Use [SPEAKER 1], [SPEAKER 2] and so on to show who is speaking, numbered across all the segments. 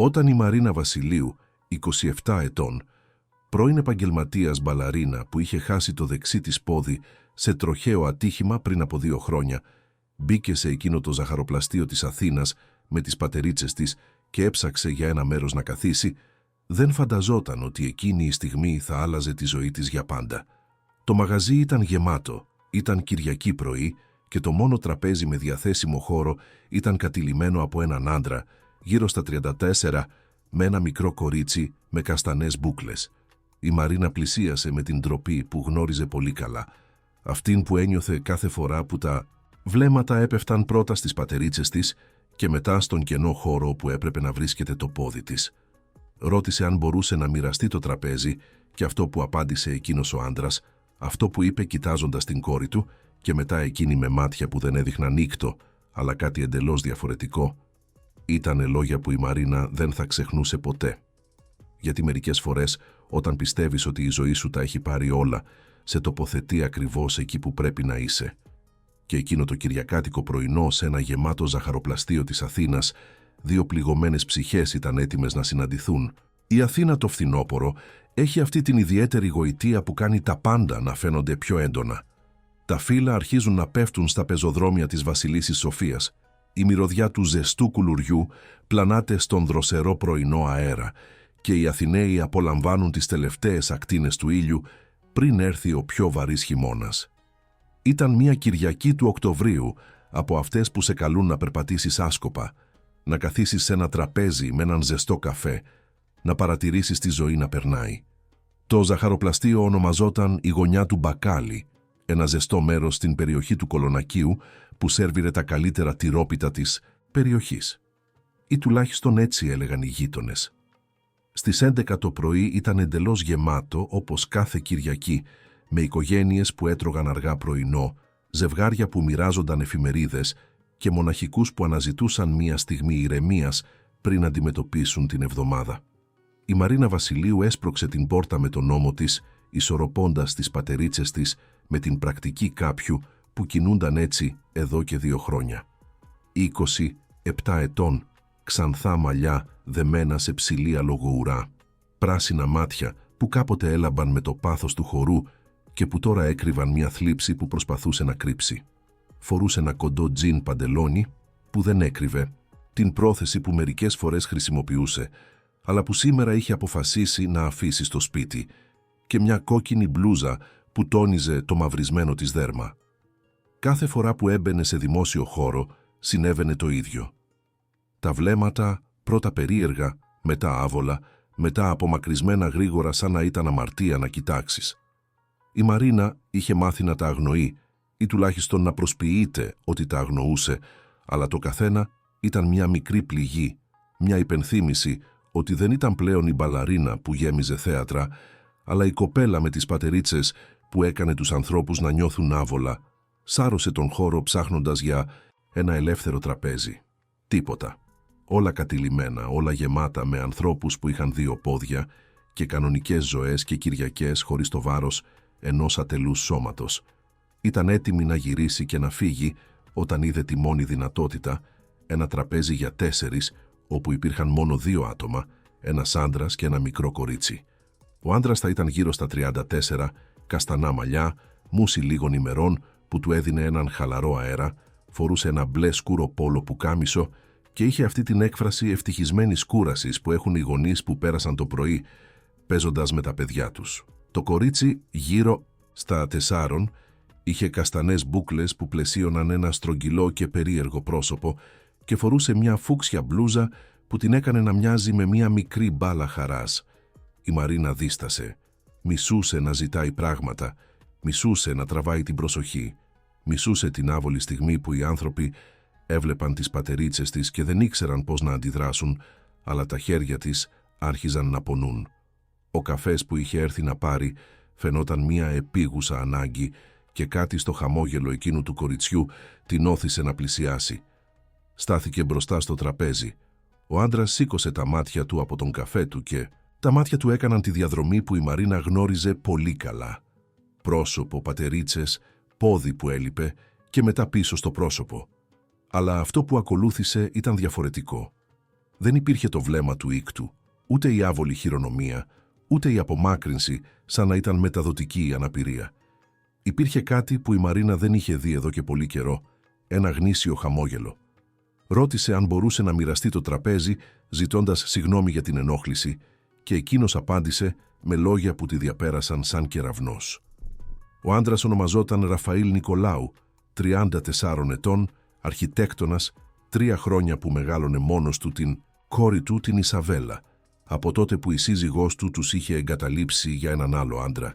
[SPEAKER 1] Όταν η Μαρίνα Βασιλείου, 27 ετών, πρώην επαγγελματίας μπαλαρίνα που είχε χάσει το δεξί της πόδι σε τροχαίο ατύχημα πριν από 2 χρόνια, μπήκε σε εκείνο το ζαχαροπλαστείο της Αθήνας με τις πατερίτσες της και έψαξε για ένα μέρος να καθίσει, δεν φανταζόταν ότι εκείνη η στιγμή θα άλλαζε τη ζωή της για πάντα. Το μαγαζί ήταν γεμάτο, ήταν Κυριακή πρωί και το μόνο τραπέζι με διαθέσιμο χώρο ήταν κατηλημμένο από έναν άντρα, γύρω στα 34, με ένα μικρό κορίτσι με καστανές μπούκλες. Η Μαρίνα πλησίασε με την ντροπή που γνώριζε πολύ καλά, αυτήν που ένιωθε κάθε φορά που τα βλέμματα έπεφταν πρώτα στις πατερίτσες της και μετά στον κενό χώρο που έπρεπε να βρίσκεται το πόδι της. Ρώτησε αν μπορούσε να μοιραστεί το τραπέζι και αυτό που απάντησε εκείνος ο άντρας, αυτό που είπε κοιτάζοντας την κόρη του και μετά εκείνη με μάτια που δεν έδειχναν νύκτο, αλλά κάτι εντελώς διαφορετικό, ήτανε λόγια που η Μαρίνα δεν θα ξεχνούσε ποτέ. Γιατί μερικές φορές, όταν πιστεύεις ότι η ζωή σου τα έχει πάρει όλα, σε τοποθετεί ακριβώς εκεί που πρέπει να είσαι. Και εκείνο το κυριακάτικο πρωινό σε ένα γεμάτο ζαχαροπλαστείο της Αθήνας, 2 πληγωμένες ψυχές ήταν έτοιμες να συναντηθούν. Η Αθήνα το φθινόπωρο έχει αυτή την ιδιαίτερη γοητεία που κάνει τα πάντα να φαίνονται πιο έντονα. Τα φύλλα αρχίζουν να πέφτουν στα πεζοδρόμια της Βασιλίσσης Σοφίας. Η μυρωδιά του ζεστού κουλουριού πλανάται στον δροσερό πρωινό αέρα και οι Αθηναίοι απολαμβάνουν τις τελευταίες ακτίνες του ήλιου πριν έρθει ο πιο βαρύς χειμώνας. Ήταν μια Κυριακή του Οκτωβρίου, από αυτές που σε καλούν να περπατήσεις άσκοπα, να καθίσεις σε ένα τραπέζι με έναν ζεστό καφέ, να παρατηρήσεις τη ζωή να περνάει. Το ζαχαροπλαστείο ονομαζόταν η γωνιά του Μπακάλι, ένα ζεστό μέρος στην περιοχή του Κολονακίου που σέρβιρε τα καλύτερα τυρόπιτα της περιοχής. Ή τουλάχιστον έτσι έλεγαν οι γείτονες. Στις 11 το πρωί ήταν εντελώς γεμάτο όπως κάθε Κυριακή, με οικογένειες που έτρωγαν αργά πρωινό, ζευγάρια που μοιράζονταν εφημερίδες και μοναχικούς που αναζητούσαν μία στιγμή ηρεμίας πριν αντιμετωπίσουν την εβδομάδα. Η Μαρίνα Βασιλείου έσπρωξε την πόρτα με τον ώμο της, ισορροπώντας τις πατερίτσες της με την πρακτική κάποιου που κινούνταν έτσι εδώ και 2 χρόνια. 27 ετών, ξανθά μαλλιά δεμένα σε ψηλή αλογοουρά, πράσινα μάτια που κάποτε έλαμπαν με το πάθος του χορού και που τώρα έκρυβαν μια θλίψη που προσπαθούσε να κρύψει. Φορούσε ένα κοντό τζιν παντελόνι που δεν έκρυβε την πρόθεση που μερικές φορές χρησιμοποιούσε, αλλά που σήμερα είχε αποφασίσει να αφήσει στο σπίτι, και μια κόκκινη μπλούζα που τόνιζε το μαυρισμένο της δέρμα. Κάθε φορά που έμπαινε σε δημόσιο χώρο συνέβαινε το ίδιο. Τα βλέμματα πρώτα περίεργα, μετά άβολα, μετά απομακρυσμένα γρήγορα σαν να ήταν αμαρτία να κοιτάξεις. Η Μαρίνα είχε μάθει να τα αγνοεί ή τουλάχιστον να προσποιείται ότι τα αγνοούσε, αλλά το καθένα ήταν μια μικρή πληγή, μια υπενθύμηση ότι δεν ήταν πλέον η μπαλαρίνα που γέμιζε θέατρα, αλλά η κοπέλα με τις πατερίτσες που έκανε τους ανθρώπους να νιώθουν άβολα, σάρωσε τον χώρο ψάχνοντας για ένα ελεύθερο τραπέζι. Τίποτα. Όλα κατηλημένα, όλα γεμάτα με ανθρώπους που είχαν 2 πόδια και κανονικές ζωές και Κυριακές χωρίς το βάρος ενός ατελούς σώματος. Ήταν έτοιμη να γυρίσει και να φύγει όταν είδε τη μόνη δυνατότητα, ένα τραπέζι για 4, όπου υπήρχαν μόνο 2 άτομα, ένας άντρας και ένα μικρό κορίτσι. Ο άντρας θα ήταν γύρω στα 34, καστανά μαλλιά, μουσι λίγων ημερών που του έδινε έναν χαλαρό αέρα, φορούσε ένα μπλε σκούρο πόλο πουκάμισο και είχε αυτή την έκφραση ευτυχισμένης κούρασης που έχουν οι γονείς που πέρασαν το πρωί παίζοντας με τα παιδιά τους. Το κορίτσι, γύρω στα 4, είχε καστανές μπούκλες που πλαισίωναν ένα στρογγυλό και περίεργο πρόσωπο και φορούσε μια φούξια μπλούζα που την έκανε να μοιάζει με μια μικρή μπάλα χαράς. Η Μαρίνα δίστασε. Μισούσε να ζητάει πράγματα, μισούσε να τραβάει την προσοχή, μισούσε την άβολη στιγμή που οι άνθρωποι έβλεπαν τις πατερίτσες της και δεν ήξεραν πώς να αντιδράσουν, αλλά τα χέρια της άρχιζαν να πονούν. Ο καφές που είχε έρθει να πάρει φαινόταν μια επίγουσα ανάγκη και κάτι στο χαμόγελο εκείνου του κοριτσιού την όθησε να πλησιάσει. Στάθηκε μπροστά στο τραπέζι. Ο άντρας σήκωσε τα μάτια του από τον καφέ του και τα μάτια του έκαναν τη διαδρομή που η Μαρίνα γνώριζε πολύ καλά. Πρόσωπο, πατερίτσες, πόδι που έλειπε και μετά πίσω στο πρόσωπο. Αλλά αυτό που ακολούθησε ήταν διαφορετικό. Δεν υπήρχε το βλέμμα του ήκτου, ούτε η άβολη χειρονομία, ούτε η απομάκρυνση σαν να ήταν μεταδοτική η αναπηρία. Υπήρχε κάτι που η Μαρίνα δεν είχε δει εδώ και πολύ καιρό, ένα γνήσιο χαμόγελο. Ρώτησε αν μπορούσε να μοιραστεί το τραπέζι, ζητώντας συγγνώμη για την ενόχληση, και εκείνος απάντησε με λόγια που τη διαπέρασαν σαν κεραυνός. Ο άντρας ονομαζόταν Ραφαήλ Νικολάου, 34 ετών, αρχιτέκτονας, 3 χρόνια που μεγάλωνε μόνος του την κόρη του, την Ισαβέλα, από τότε που η σύζυγός του τους είχε εγκαταλείψει για έναν άλλο άντρα.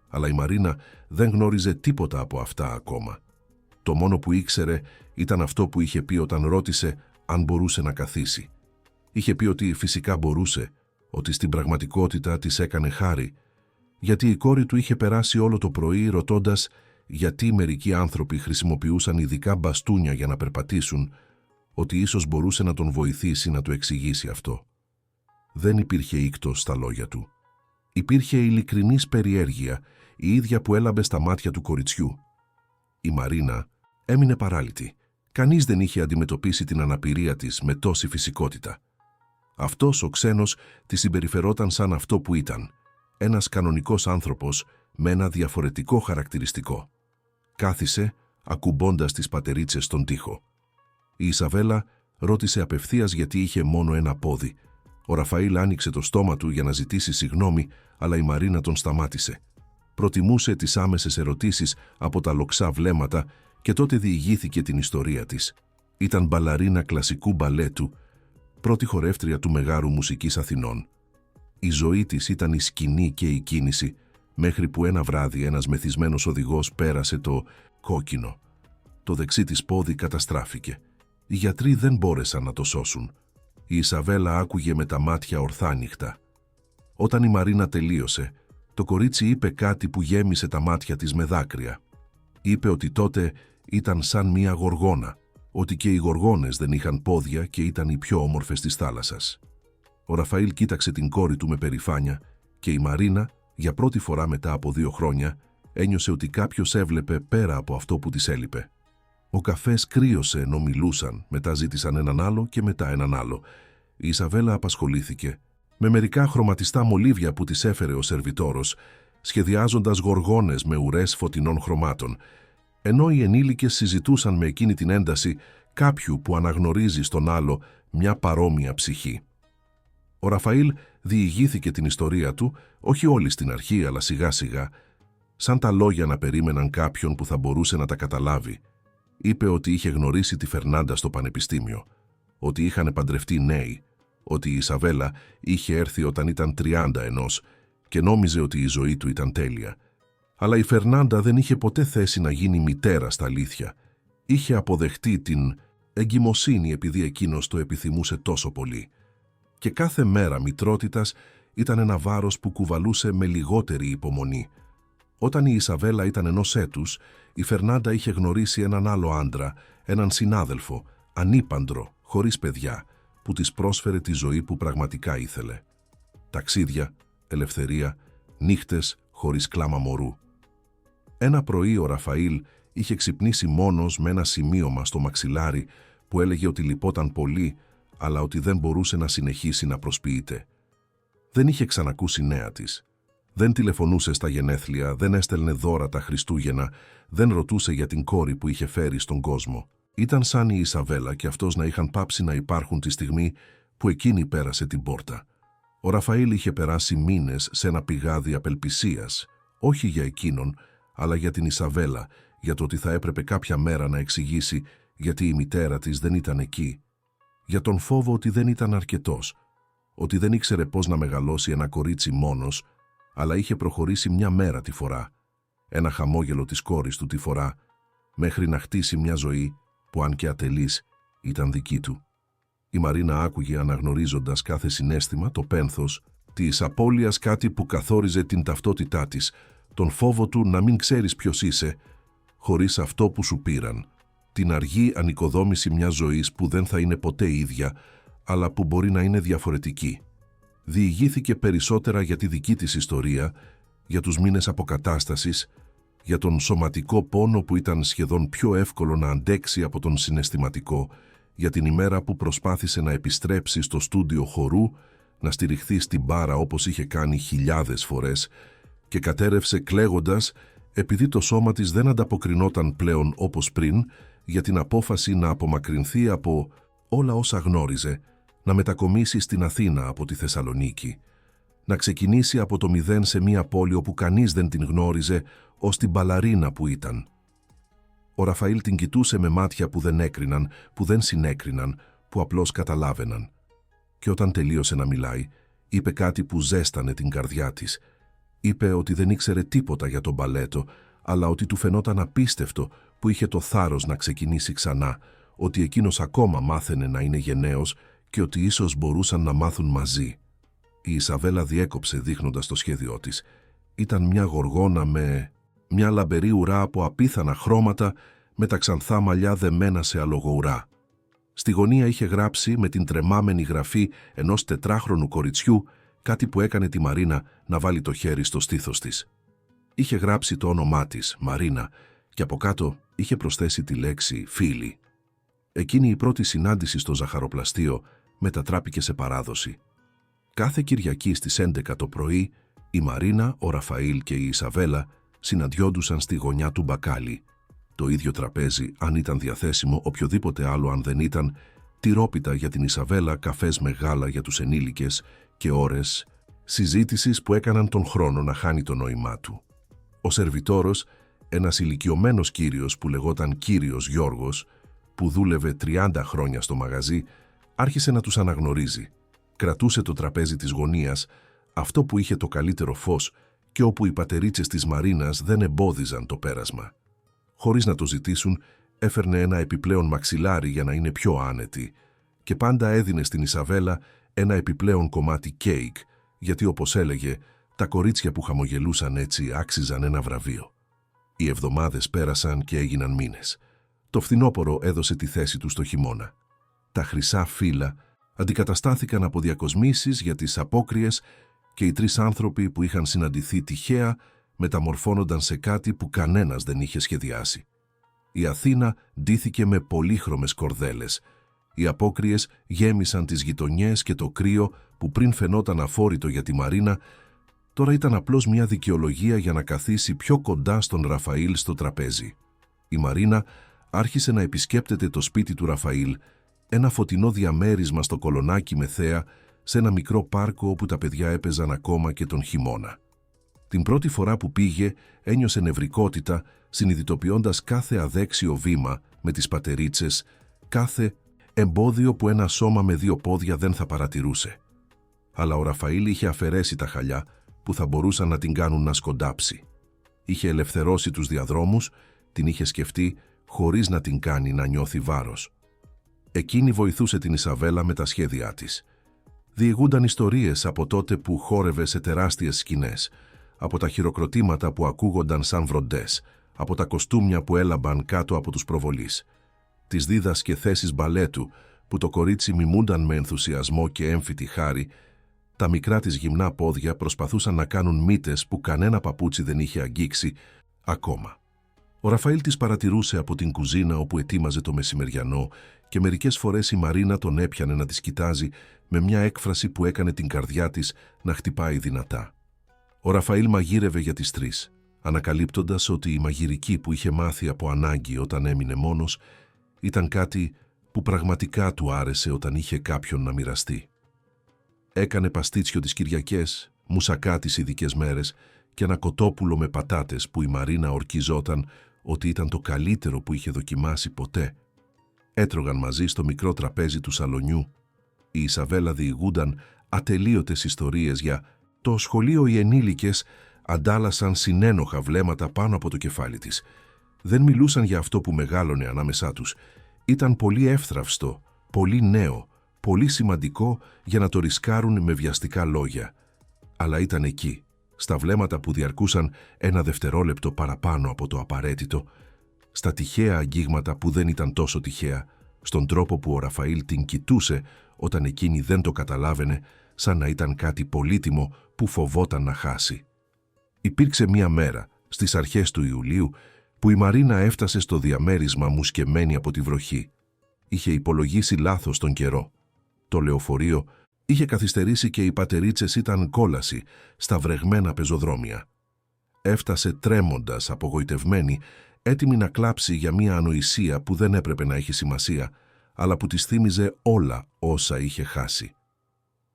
[SPEAKER 1] Αλλά η Μαρίνα δεν γνώριζε τίποτα από αυτά ακόμα. Το μόνο που ήξερε ήταν αυτό που είχε πει όταν ρώτησε αν μπορούσε να καθίσει. Είχε πει ότι φυσικά μπορούσε, ότι στην πραγματικότητα της έκανε χάρη, γιατί η κόρη του είχε περάσει όλο το πρωί ρωτώντας γιατί μερικοί άνθρωποι χρησιμοποιούσαν ειδικά μπαστούνια για να περπατήσουν, ότι ίσως μπορούσε να τον βοηθήσει να του εξηγήσει αυτό. Δεν υπήρχε ήκτος στα λόγια του. Υπήρχε ειλικρινής περιέργεια, η ίδια που έλαμπε στα μάτια του κοριτσιού. Η Μαρίνα έμεινε παράλυτη. Κανείς δεν είχε αντιμετωπίσει την αναπηρία της με τόση φυσικότητα. Αυτός ο ξένος τη συμπεριφερόταν σαν αυτό που ήταν, ένας κανονικός άνθρωπος με ένα διαφορετικό χαρακτηριστικό. Κάθισε, ακουμπώντας τις πατερίτσες στον τοίχο. Η Ισαβέλα ρώτησε απευθείας γιατί είχε μόνο ένα πόδι. Ο Ραφαήλ άνοιξε το στόμα του για να ζητήσει συγγνώμη, αλλά η Μαρίνα τον σταμάτησε. Προτιμούσε τις άμεσες ερωτήσεις από τα λοξά βλέμματα και τότε διηγήθηκε την ιστορία της. Ήταν μπαλαρίνα κλασικού μπαλέτου, πρώτη χορεύτρια του Μεγάρου Μουσικής Αθηνών. Η ζωή της ήταν η σκηνή και η κίνηση, μέχρι που ένα βράδυ ένας μεθυσμένος οδηγός πέρασε το κόκκινο. Το δεξί της πόδι καταστράφηκε. Οι γιατροί δεν μπόρεσαν να το σώσουν. Η Ισαβέλα άκουγε με τα μάτια ορθάνυχτα. Όταν η Μαρίνα τελείωσε, το κορίτσι είπε κάτι που γέμισε τα μάτια της με δάκρυα. Είπε ότι τότε ήταν σαν μία γοργόνα, ότι και οι γοργόνες δεν είχαν πόδια και ήταν οι πιο όμορφες της θάλασσας. Ο Ραφαήλ κοίταξε την κόρη του με περηφάνεια και η Μαρίνα, για πρώτη φορά μετά από 2 χρόνια, ένιωσε ότι κάποιος έβλεπε πέρα από αυτό που της έλειπε. Ο καφές κρύωσε ενώ μιλούσαν, μετά ζήτησαν έναν άλλο και μετά έναν άλλο. Η Ισαβέλα απασχολήθηκε με μερικά χρωματιστά μολύβια που της έφερε ο σερβιτόρος, σχεδιάζοντας γοργόνες με ουρές φωτεινών χρωμάτων, ενώ οι ενήλικες συζητούσαν με εκείνη την ένταση κάποιου που αναγνωρίζει στον άλλο μια παρόμοια ψυχή. Ο Ραφαήλ διηγήθηκε την ιστορία του, όχι όλη στην αρχή, αλλά σιγά σιγά, σαν τα λόγια να περίμεναν κάποιον που θα μπορούσε να τα καταλάβει. Είπε ότι είχε γνωρίσει τη Φερνάντα στο πανεπιστήμιο, ότι είχαν παντρευτεί νέοι, ότι η Ισαβέλα είχε έρθει όταν ήταν 31 και νόμιζε ότι η ζωή του ήταν τέλεια. Αλλά η Φερνάντα δεν είχε ποτέ θέση να γίνει μητέρα στα αλήθεια. Είχε αποδεχτεί την εγκυμοσύνη επειδή εκείνος το επιθυμούσε τόσο πολύ. Και κάθε μέρα μητρότητας ήταν ένα βάρος που κουβαλούσε με λιγότερη υπομονή. Όταν η Ισαβέλα ήταν 1 έτους, η Φερνάντα είχε γνωρίσει έναν άλλο άντρα, έναν συνάδελφο, ανήπαντρο, χωρίς παιδιά, που της πρόσφερε τη ζωή που πραγματικά ήθελε. Ταξίδια, ελευθερία, νύχτες χωρίς κλάμα μωρού. Ένα πρωί ο Ραφαήλ είχε ξυπνήσει μόνος με ένα σημείωμα στο μαξιλάρι που έλεγε ότι λυπόταν πολύ, αλλά ότι δεν μπορούσε να συνεχίσει να προσποιείται. Δεν είχε ξανακούσει νέα της. Δεν τηλεφωνούσε στα γενέθλια, δεν έστελνε δώρα τα Χριστούγεννα, δεν ρωτούσε για την κόρη που είχε φέρει στον κόσμο. Ήταν σαν η Ισαβέλα και αυτός να είχαν πάψει να υπάρχουν τη στιγμή που εκείνη πέρασε την πόρτα. Ο Ραφαήλ είχε περάσει μήνες σε ένα πηγάδι απελπισίας, όχι για εκείνον, αλλά για την Ισαβέλα, για το ότι θα έπρεπε κάποια μέρα να εξηγήσει γιατί η μητέρα της δεν ήταν εκεί, για τον φόβο ότι δεν ήταν αρκετός, ότι δεν ήξερε πώς να μεγαλώσει ένα κορίτσι μόνος, αλλά είχε προχωρήσει μια μέρα τη φορά, ένα χαμόγελο της κόρης του τη φορά, μέχρι να χτίσει μια ζωή που αν και ατελής ήταν δική του. Η Μαρίνα άκουγε αναγνωρίζοντας κάθε συναίσθημα, το πένθος της απώλειας, κάτι που καθόριζε την ταυτότητά της, τον φόβο του να μην ξέρεις ποιος είσαι, χωρίς αυτό που σου πήραν, την αργή ανοικοδόμηση μιας ζωής που δεν θα είναι ποτέ ίδια, αλλά που μπορεί να είναι διαφορετική. Διηγήθηκε περισσότερα για τη δική της ιστορία, για τους μήνες αποκατάστασης, για τον σωματικό πόνο που ήταν σχεδόν πιο εύκολο να αντέξει από τον συναισθηματικό, για την ημέρα που προσπάθησε να επιστρέψει στο στούντιο χορού, να στηριχθεί στην μπάρα όπως είχε κάνει χιλιάδες φορές και κατέρευσε κλαίγοντας επειδή το σώμα της δεν ανταποκρινόταν πλέον όπως πριν για την απόφαση να απομακρυνθεί από όλα όσα γνώριζε, να μετακομίσει στην Αθήνα από τη Θεσσαλονίκη, να ξεκινήσει από το μηδέν σε μια πόλη όπου κανείς δεν την γνώριζε ως την μπαλαρίνα που ήταν. Ο Ραφαήλ την κοιτούσε με μάτια που δεν έκριναν, που δεν συνέκριναν, που απλώς καταλάβαιναν. Και όταν τελείωσε να μιλάει, είπε κάτι που ζέστανε την καρδιά της. Είπε ότι δεν ήξερε τίποτα για το μπαλέτο, αλλά ότι του φαινόταν απίστευτο που είχε το θάρρος να ξεκινήσει ξανά, ότι εκείνος ακόμα μάθαινε να είναι γενναίος και ότι ίσως μπορούσαν να μάθουν μαζί. Η Ισαβέλα διέκοψε δείχνοντας το σχέδιό της. Ήταν μια γοργόνα με μια λαμπερή ουρά από απίθανα χρώματα με τα ξανθά μαλλιά δεμένα σε αλογοουρά. Στη γωνία είχε γράψει με την τρεμάμενη γραφή ενός 4χρονου κοριτσιού κάτι που έκανε τη Μαρίνα να βάλει το χέρι στο στήθος της. Είχε γράψει το όνομά της, Μαρίνα, και από κάτω είχε προσθέσει τη λέξη «φίλη». Εκείνη η πρώτη συνάντηση στο ζαχαροπλαστείο μετατράπηκε σε παράδοση. Κάθε Κυριακή στις 11 το πρωί, η Μαρίνα, ο Ραφαήλ και η Ισαβέλα συναντιόντουσαν στη γωνιά του μπακάλι. Το ίδιο τραπέζι, αν ήταν διαθέσιμο, οποιοδήποτε άλλο αν δεν ήταν, τυρόπιτα για την Ισαβέλα, καφές με γάλα για τους ενήλικες και ώρες συζήτησης που έκαναν τον χρόνο να χάνει το νόημά του. Ο σερβιτόρος, ένας ηλικιωμένος κύριος που λεγόταν κύριος Γιώργος, που δούλευε 30 χρόνια στο μαγαζί, άρχισε να τους αναγνωρίζει. Κρατούσε το τραπέζι της γωνίας, αυτό που είχε το καλύτερο φως και όπου οι πατερίτσες της Μαρίνας δεν εμπόδιζαν το πέρασμα. Χωρίς να το ζητήσουν, έφερνε ένα επιπλέον μαξιλάρι για να είναι πιο άνετη και πάντα έδινε στην Ισαβέλα ένα επιπλέον κομμάτι κέικ, γιατί όπως έλεγε, τα κορίτσια που χαμογελούσαν έτσι άξιζαν ένα βραβείο. Οι εβδομάδες πέρασαν και έγιναν μήνες. Το φθινόπωρο έδωσε τη θέση του στο χειμώνα. Τα χρυσά φύλλα αντικαταστάθηκαν από διακοσμήσεις για τις απόκριες και οι 3 άνθρωποι που είχαν συναντηθεί τυχαία μεταμορφώνονταν σε κάτι που κανένας δεν είχε σχεδιάσει. Η Αθήνα ντύθηκε με πολύχρωμες κορδέλες. Οι απόκριες γέμισαν τις γειτονιές και το κρύο που πριν φαινόταν αφόρητο για τη Μαρίνα, τώρα ήταν απλώς μια δικαιολογία για να καθίσει πιο κοντά στον Ραφαήλ στο τραπέζι. Η Μαρίνα άρχισε να επισκέπτεται το σπίτι του Ραφαήλ, ένα φωτεινό διαμέρισμα στο Κολονάκι με θέα, σε ένα μικρό πάρκο όπου τα παιδιά έπαιζαν ακόμα και τον χειμώνα. Την πρώτη φορά που πήγε, ένιωσε νευρικότητα, συνειδητοποιώντας κάθε αδέξιο βήμα με τις πατερίτσες, κάθε εμπόδιο που ένα σώμα με 2 πόδια δεν θα παρατηρούσε. Αλλά ο Ραφαήλ είχε αφαιρέσει τα χαλιά που θα μπορούσαν να την κάνουν να σκοντάψει. Είχε ελευθερώσει τους διαδρόμους, την είχε σκεφτεί χωρίς να την κάνει να νιώθει βάρος. Εκείνη βοηθούσε την Ισαβέλα με τα σχέδιά της. Διηγούνταν ιστορίες από τότε που χόρευε σε τεράστιες σκηνές, από τα χειροκροτήματα που ακούγονταν σαν βροντές, από τα κοστούμια που έλαμπαν κάτω από τους προβολείς. Τις δίδασκε θέσεις μπαλέτου που το κορίτσι μιμούνταν με ενθουσιασμό και έμφυτη χάρη. Τα μικρά της γυμνά πόδια προσπαθούσαν να κάνουν μύτες που κανένα παπούτσι δεν είχε αγγίξει ακόμα. Ο Ραφαήλ τις παρατηρούσε από την κουζίνα όπου ετοίμαζε το μεσημεριανό και μερικές φορές η Μαρίνα τον έπιανε να τις κοιτάζει με μια έκφραση που έκανε την καρδιά της να χτυπάει δυνατά. Ο Ραφαήλ μαγείρευε για τις 3, ανακαλύπτοντας ότι η μαγειρική που είχε μάθει από ανάγκη όταν έμεινε μόνος ήταν κάτι που πραγματικά του άρεσε όταν είχε κάποιον να μοιραστεί. Έκανε παστίτσιο τις Κυριακές, μουσακά τις ειδικές μέρες και ένα κοτόπουλο με πατάτες που η Μαρίνα ορκιζόταν ότι ήταν το καλύτερο που είχε δοκιμάσει ποτέ. Έτρωγαν μαζί στο μικρό τραπέζι του σαλονιού. Η Ισαβέλα διηγούνταν ατελείωτες ιστορίες για το σχολείο. Οι ενήλικες αντάλλασαν συνένοχα βλέμματα πάνω από το κεφάλι της. Δεν μιλούσαν για αυτό που μεγάλωνε ανάμεσά τους. Ήταν πολύ εύθραυστο, πολύ νέο, πολύ σημαντικό για να το ρισκάρουν με βιαστικά λόγια. Αλλά ήταν εκεί, στα βλέμματα που διαρκούσαν ένα δευτερόλεπτο παραπάνω από το απαραίτητο, στα τυχαία αγγίγματα που δεν ήταν τόσο τυχαία, στον τρόπο που ο Ραφαήλ την κοιτούσε όταν εκείνη δεν το καταλάβαινε, σαν να ήταν κάτι πολύτιμο που φοβόταν να χάσει. Υπήρξε μία μέρα, στις αρχές του Ιουλίου, που η Μαρίνα έφτασε στο διαμέρισμα μουσκεμένη από τη βροχή. Είχε υπολογίσει λάθος τον καιρό. Το λεωφορείο είχε καθυστερήσει και οι πατερίτσες ήταν κόλαση στα βρεγμένα πεζοδρόμια. Έφτασε τρέμοντας, απογοητευμένη, έτοιμη να κλάψει για μια ανοησία που δεν έπρεπε να έχει σημασία, αλλά που της θύμιζε όλα όσα είχε χάσει.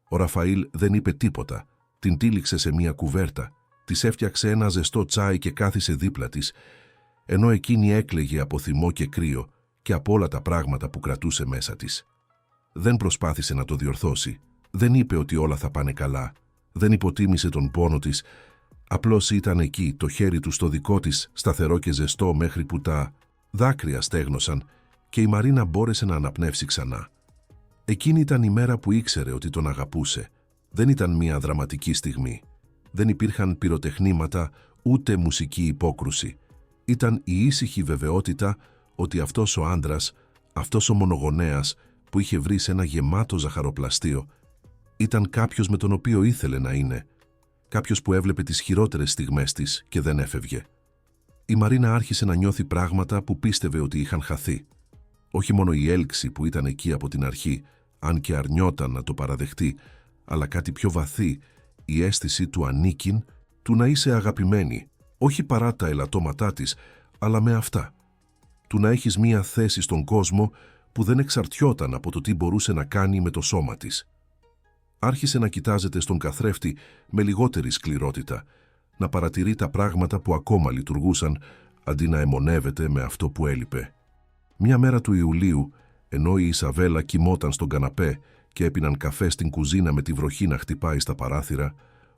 [SPEAKER 1] Ο Ραφαήλ δεν είπε τίποτα, την τύλιξε σε μια κουβέρτα, της έφτιαξε ένα ζεστό τσάι και κάθισε δίπλα της, ενώ εκείνη έκλαιγε από θυμό και κρύο και από όλα τα πράγματα που κρατούσε μέσα της. Δεν προσπάθησε να το διορθώσει, δεν είπε ότι όλα θα πάνε καλά, δεν υποτίμησε τον πόνο της, απλώς ήταν εκεί, το χέρι του στο δικό της, σταθερό και ζεστό μέχρι που τα δάκρυα στέγνωσαν και η Μαρίνα μπόρεσε να αναπνεύσει ξανά. Εκείνη ήταν η μέρα που ήξερε ότι τον αγαπούσε. Δεν ήταν μια δραματική στιγμή. Δεν υπήρχαν πυροτεχνήματα, ούτε μουσική υπόκρουση. Ήταν η ήσυχη βεβαιότητα ότι αυτός ο άντρας, αυτός ο μονογονέας που είχε βρει σε ένα γεμάτο ζαχαροπλαστείο, ήταν κάποιος με τον οποίο ήθελε να είναι. Κάποιος που έβλεπε τις χειρότερες στιγμές της και δεν έφευγε. Η Μαρίνα άρχισε να νιώθει πράγματα που πίστευε ότι είχαν χαθεί. Όχι μόνο η έλξη που ήταν εκεί από την αρχή, αν και αρνιόταν να το παραδεχτεί, αλλά κάτι πιο βαθύ, η αίσθηση του ανήκειν, του να είσαι αγαπημένη, όχι παρά τα ελαττώματά της, αλλά με αυτά. Του να έχεις μία θέση στον κόσμο που δεν εξαρτιόταν από το τι μπορούσε να κάνει με το σώμα της. Άρχισε να κοιτάζεται στον καθρέφτη με λιγότερη σκληρότητα, να παρατηρεί τα πράγματα που ακόμα λειτουργούσαν, αντί να αιμονεύεται με αυτό που έλειπε. Μια μέρα του Ιουλίου, ενώ η Ισαβέλα κοιμόταν στον καναπέ και έπιναν καφέ στην κουζίνα με τη βροχή να χτυπάει στα παράθυρα,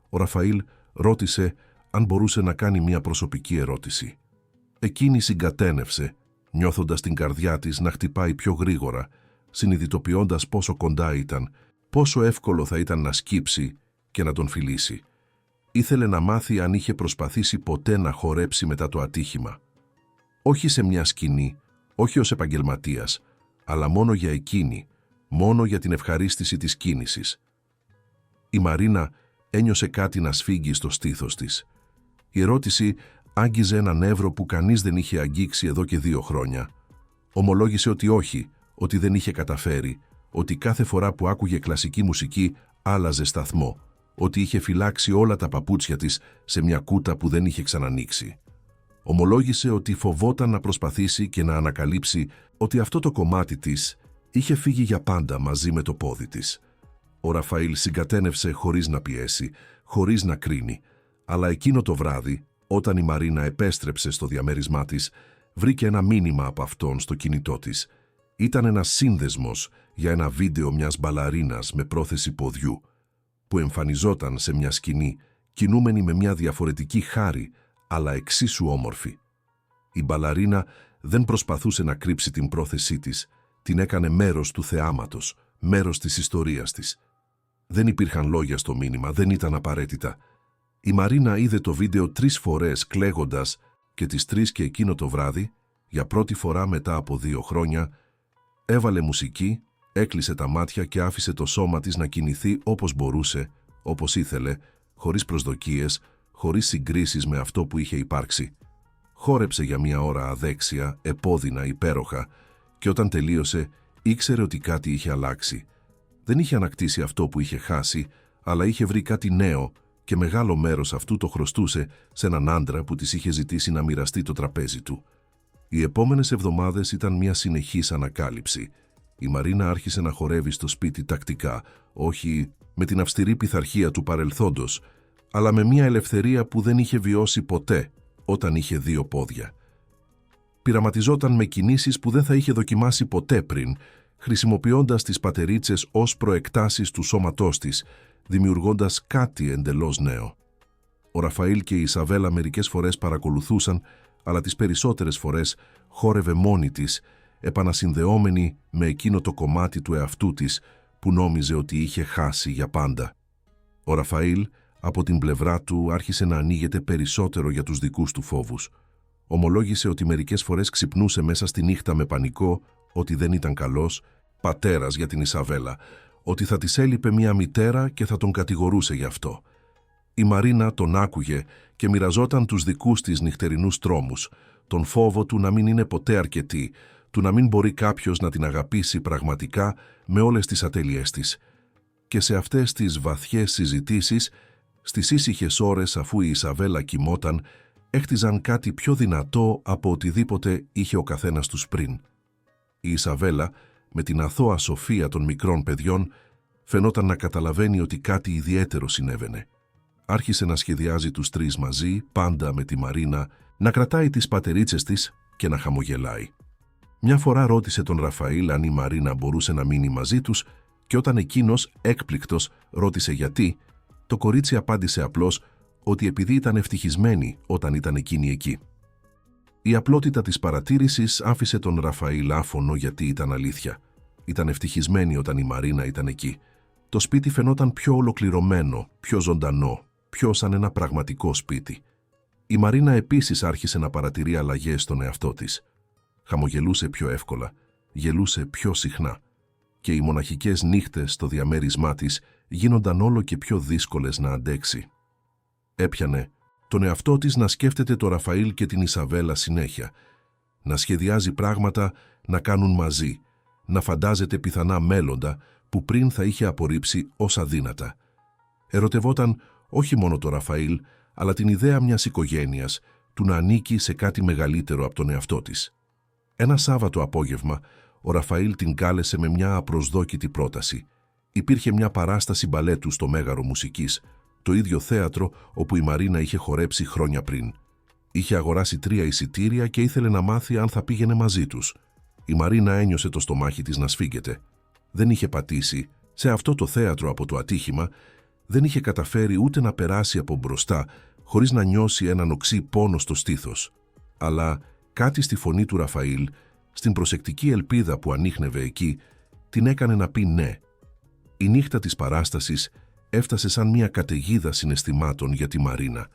[SPEAKER 1] ο Ραφαήλ ρώτησε αν μπορούσε να κάνει μια προσωπική ερώτηση. Εκείνη συγκατένευσε, νιώθοντας την καρδιά της να χτυπάει πιο γρήγορα, συνειδητοποιώντας πόσο κοντά ήταν, πόσο εύκολο θα ήταν να σκύψει και να τον φιλήσει. Ήθελε να μάθει αν είχε προσπαθήσει ποτέ να χορέψει μετά το ατύχημα. Όχι σε μια σκηνή, όχι ως επαγγελματίας, αλλά μόνο για εκείνη, μόνο για την ευχαρίστηση της κίνησης. Η Μαρίνα ένιωσε κάτι να σφίγγει στο στήθος της. Η ερώτηση άγγιζε ένα νεύρο που κανείς δεν είχε αγγίξει εδώ και 2 χρόνια. Ομολόγησε ότι όχι, ότι δεν είχε καταφέρει, ότι κάθε φορά που άκουγε κλασική μουσική άλλαζε σταθμό, ότι είχε φυλάξει όλα τα παπούτσια της σε μια κούτα που δεν είχε ξανανοίξει. Ομολόγησε ότι φοβόταν να προσπαθήσει και να ανακαλύψει ότι αυτό το κομμάτι της είχε φύγει για πάντα μαζί με το πόδι της. Ο Ραφαήλ συγκατένευσε χωρίς να πιέσει, χωρίς να κρίνει, αλλά εκείνο το βράδυ, όταν η Μαρίνα επέστρεψε στο διαμέρισμά της, βρήκε ένα μήνυμα από αυτόν στο κινητό της. Ήταν ένας σύνδεσμος για ένα βίντεο μιας μπαλαρίνας με πρόθεση ποδιού, που εμφανιζόταν σε μια σκηνή, κινούμενη με μια διαφορετική χάρη, αλλά εξίσου όμορφη. Η μπαλαρίνα δεν προσπαθούσε να κρύψει την πρόθεσή της, την έκανε μέρος του θεάματος, μέρος της ιστορίας της. Δεν υπήρχαν λόγια στο μήνυμα, δεν ήταν απαραίτητα. Η Μαρίνα είδε το βίντεο 3 φορές κλαίγοντας και τις 3 και εκείνο το βράδυ, για πρώτη φορά μετά από 2 χρόνια, έβαλε μουσική, έκλεισε τα μάτια και άφησε το σώμα της να κινηθεί όπως μπορούσε, όπως ήθελε, χωρίς προσδοκίες, χωρίς συγκρίσεις με αυτό που είχε υπάρξει. Χόρεψε για 1 ώρα αδέξια, επώδυνα, υπέροχα, και όταν τελείωσε ήξερε ότι κάτι είχε αλλάξει. Δεν είχε ανακτήσει αυτό που είχε χάσει, αλλά είχε βρει κάτι νέο και μεγάλο μέρος αυτού το χρωστούσε σε έναν άντρα που της είχε ζητήσει να μοιραστεί το τραπέζι του. Οι επόμενες εβδομάδες ήταν μια συνεχής ανακάλυψη. Η Μαρίνα άρχισε να χορεύει στο σπίτι τακτικά, όχι με την αυστηρή πειθαρχία του παρελθόντος, αλλά με μια ελευθερία που δεν είχε βιώσει ποτέ όταν είχε 2 πόδια. Πειραματιζόταν με κινήσεις που δεν θα είχε δοκιμάσει ποτέ πριν, χρησιμοποιώντας τις πατερίτσες ως προεκτάσεις του σώματός της, δημιουργώντας κάτι εντελώς νέο. Ο Ραφαήλ και η Ισαβέλα μερικές φορές παρακολουθούσαν, αλλά τις περισσότερες φορές χόρευε μόνη της, επανασυνδεόμενη με εκείνο το κομμάτι του εαυτού της που νόμιζε ότι είχε χάσει για πάντα. Ο Ραφαήλ, από την πλευρά του, άρχισε να ανοίγεται περισσότερο για τους δικούς του φόβους. Ομολόγησε ότι μερικές φορές ξυπνούσε μέσα στη νύχτα με πανικό, ότι δεν ήταν καλός πατέρας για την Ισαβέλα, ότι θα της έλειπε μια μητέρα και θα τον κατηγορούσε γι' αυτό. Η Μαρίνα τον άκουγε και μοιραζόταν τους δικούς της νυχτερινούς τρόμους, τον φόβο του να μην είναι ποτέ αρκετή, του να μην μπορεί κάποιος να την αγαπήσει πραγματικά με όλες τις ατέλειές της. Και σε αυτές τις βαθιές συζητήσεις, στις ήσυχες ώρες αφού η Ισαβέλα κοιμόταν, έχτιζαν κάτι πιο δυνατό από οτιδήποτε είχε ο καθένας τους πριν. Η Ισαβέλα, με την αθώα σοφία των μικρών παιδιών, φαινόταν να καταλαβαίνει ότι κάτι ιδιαίτερο συνέβαινε. Άρχισε να σχεδιάζει τους τρεις μαζί, πάντα με τη Μαρίνα, να κρατάει τις πατερίτσες της και να χαμογελάει. Μια φορά ρώτησε τον Ραφαήλ αν η Μαρίνα μπορούσε να μείνει μαζί τους και όταν εκείνος, έκπληκτος, ρώτησε γιατί, το κορίτσι απάντησε απλώς ότι επειδή ήταν ευτυχισμένη όταν ήταν εκείνη εκεί. Η απλότητα της παρατήρησης άφησε τον Ραφαήλ άφωνο γιατί ήταν αλήθεια. Ήταν ευτυχισμένη όταν η Μαρίνα ήταν εκεί. Το σπίτι φαινόταν πιο ολοκληρωμένο, πιο ζωντανό, πιο σαν ένα πραγματικό σπίτι. Η Μαρίνα επίσης άρχισε να παρατηρεί αλλαγές στον εαυτό της. Χαμογελούσε πιο εύκολα, γελούσε πιο συχνά και οι μοναχικές νύχτες στο διαμέρισμά της γίνονταν όλο και πιο δύσκολες να αντέξει. Έπιανε τον εαυτό της να σκέφτεται το Ραφαήλ και την Ισαβέλα συνέχεια, να σχεδιάζει πράγματα να κάνουν μαζί, να φαντάζεται πιθανά μέλλοντα που πριν θα είχε απορρίψει ως αδύνατα. Ερωτευόταν όχι μόνο το Ραφαήλ, αλλά την ιδέα μιας οικογένειας, του να ανήκει σε κάτι μεγαλύτερο από τον εαυτό της. Ένα Σάββατο απόγευμα, ο Ραφαήλ την κάλεσε με μια απροσδόκητη πρόταση. Υπήρχε μια παράσταση μπαλέτου στο Μέγαρο Μουσικής, το ίδιο θέατρο όπου η Μαρίνα είχε χορέψει χρόνια πριν. Είχε αγοράσει 3 εισιτήρια και ήθελε να μάθει αν θα πήγαινε μαζί τους. Η Μαρίνα ένιωσε το στομάχι της να σφίγγεται. Δεν είχε πατήσει σε αυτό το θέατρο από το ατύχημα, δεν είχε καταφέρει ούτε να περάσει από μπροστά χωρίς να νιώσει έναν οξύ πόνο στο στήθος. Αλλά κάτι στη φωνή του Ραφαήλ, στην προσεκτική ελπίδα που ανίχνευε εκεί, την έκανε να πει ναι. Η νύχτα της παράστασης έφτασε σαν μια καταιγίδα συναισθημάτων για τη Μαρίνα.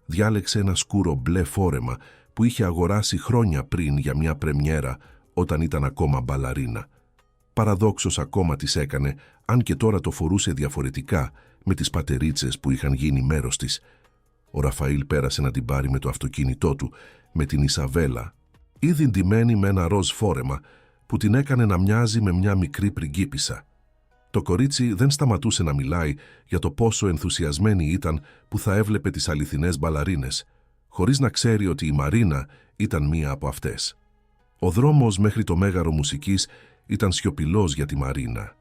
[SPEAKER 1] Διάλεξε ένα σκούρο μπλε φόρεμα που είχε αγοράσει χρόνια πριν για μια πρεμιέρα όταν ήταν ακόμα μπαλαρίνα. Παραδόξως ακόμα της έκανε, αν και τώρα το φορούσε διαφορετικά με τις πατερίτσες που είχαν γίνει μέρος της. Ο Ραφαήλ πέρασε να την πάρει με το αυτοκίνητό του, με την Ισαβέλα, ήδη ντυμένη με ένα ροζ φόρεμα που την έκανε να μοιάζει με μια μικρή πριγκίπισσα. Το κορίτσι δεν σταματούσε να μιλάει για το πόσο ενθουσιασμένη ήταν που θα έβλεπε τις αληθινές μπαλαρίνες, χωρίς να ξέρει ότι η Μαρίνα ήταν μία από αυτές. Ο δρόμος μέχρι το Μέγαρο Μουσικής ήταν σιωπηλός για τη Μαρίνα.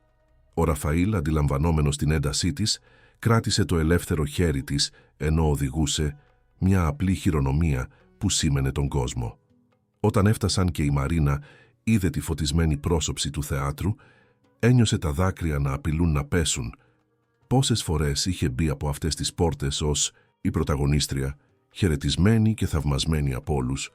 [SPEAKER 1] Ο Ραφαήλ, αντιλαμβανόμενος την έντασή της, κράτησε το ελεύθερο χέρι της ενώ οδηγούσε, μια απλή χειρονομία που σήμαινε τον κόσμο. Όταν έφτασαν και η Μαρίνα είδε τη φωτισμένη πρόσωψη του θεάτρου, ένιωσε τα δάκρυα να απειλούν να πέσουν. Πόσες φορές είχε μπει από αυτές τις πόρτες ως η πρωταγωνίστρια, χαιρετισμένη και θαυμασμένη από όλους,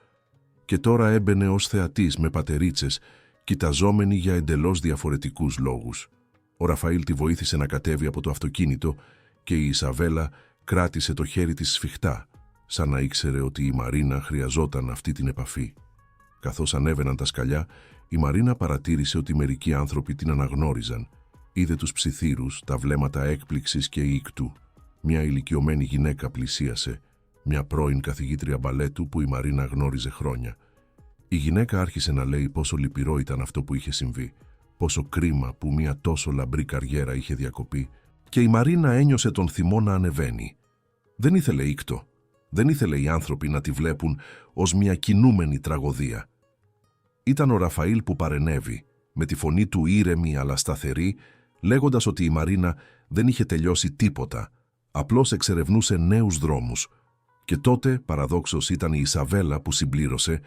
[SPEAKER 1] και τώρα έμπαινε ως θεατής με πατερίτσες, κοιταζόμενη για εντελώς διαφορετικούς λόγους. Ο Ραφαήλ τη βοήθησε να κατέβει από το αυτοκίνητο και η Ισαβέλα κράτησε το χέρι της σφιχτά, σαν να ήξερε ότι η Μαρίνα χρειαζόταν αυτή την επαφή. Καθώς ανέβαιναν τα σκαλιά, η Μαρίνα παρατήρησε ότι μερικοί άνθρωποι την αναγνώριζαν. Είδε τους ψιθύρους, τα βλέμματα έκπληξης και ήκτου. Μια ηλικιωμένη γυναίκα πλησίασε, μια πρώην καθηγήτρια μπαλέτου που η Μαρίνα γνώριζε χρόνια. Η γυναίκα άρχισε να λέει πόσο λυπηρό ήταν αυτό που είχε συμβεί, πόσο κρίμα που μια τόσο λαμπρή καριέρα είχε διακοπεί, και η Μαρίνα ένιωσε τον θυμό να ανεβαίνει. Δεν ήθελε ήκτο. Δεν ήθελε οι άνθρωποι να τη βλέπουν ως μια κινούμενη τραγωδία. Ήταν ο Ραφαήλ που παρενέβη, με τη φωνή του ήρεμη αλλά σταθερή, λέγοντας ότι η Μαρίνα δεν είχε τελειώσει τίποτα, απλώς εξερευνούσε νέους δρόμους. Και τότε, παραδόξως, ήταν η Ισαβέλα που συμπλήρωσε,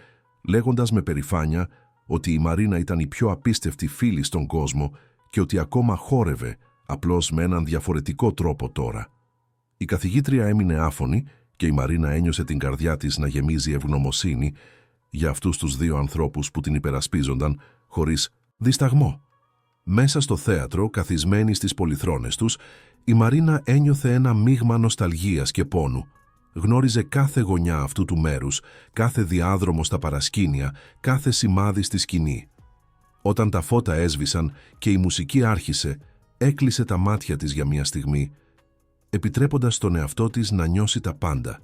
[SPEAKER 1] λέγοντας με περηφάνεια ότι η Μαρίνα ήταν η πιο απίστευτη φίλη στον κόσμο και ότι ακόμα χόρευε, απλώς με έναν διαφορετικό τρόπο τώρα. Η καθηγήτρια έμεινε άφωνη και η Μαρίνα ένιωσε την καρδιά της να γεμίζει ευγνωμοσύνη για αυτούς τους δύο ανθρώπους που την υπερασπίζονταν χωρίς δισταγμό. Μέσα στο θέατρο, καθισμένη στις πολυθρόνες τους, η Μαρίνα ένιωθε ένα μείγμα νοσταλγίας και πόνου. Γνώριζε κάθε γωνιά αυτού του μέρους, κάθε διάδρομο στα παρασκήνια, κάθε σημάδι στη σκηνή. Όταν τα φώτα έσβησαν και η μουσική άρχισε, έκλεισε τα μάτια της για μια στιγμή, επιτρέποντας στον εαυτό της να νιώσει τα πάντα.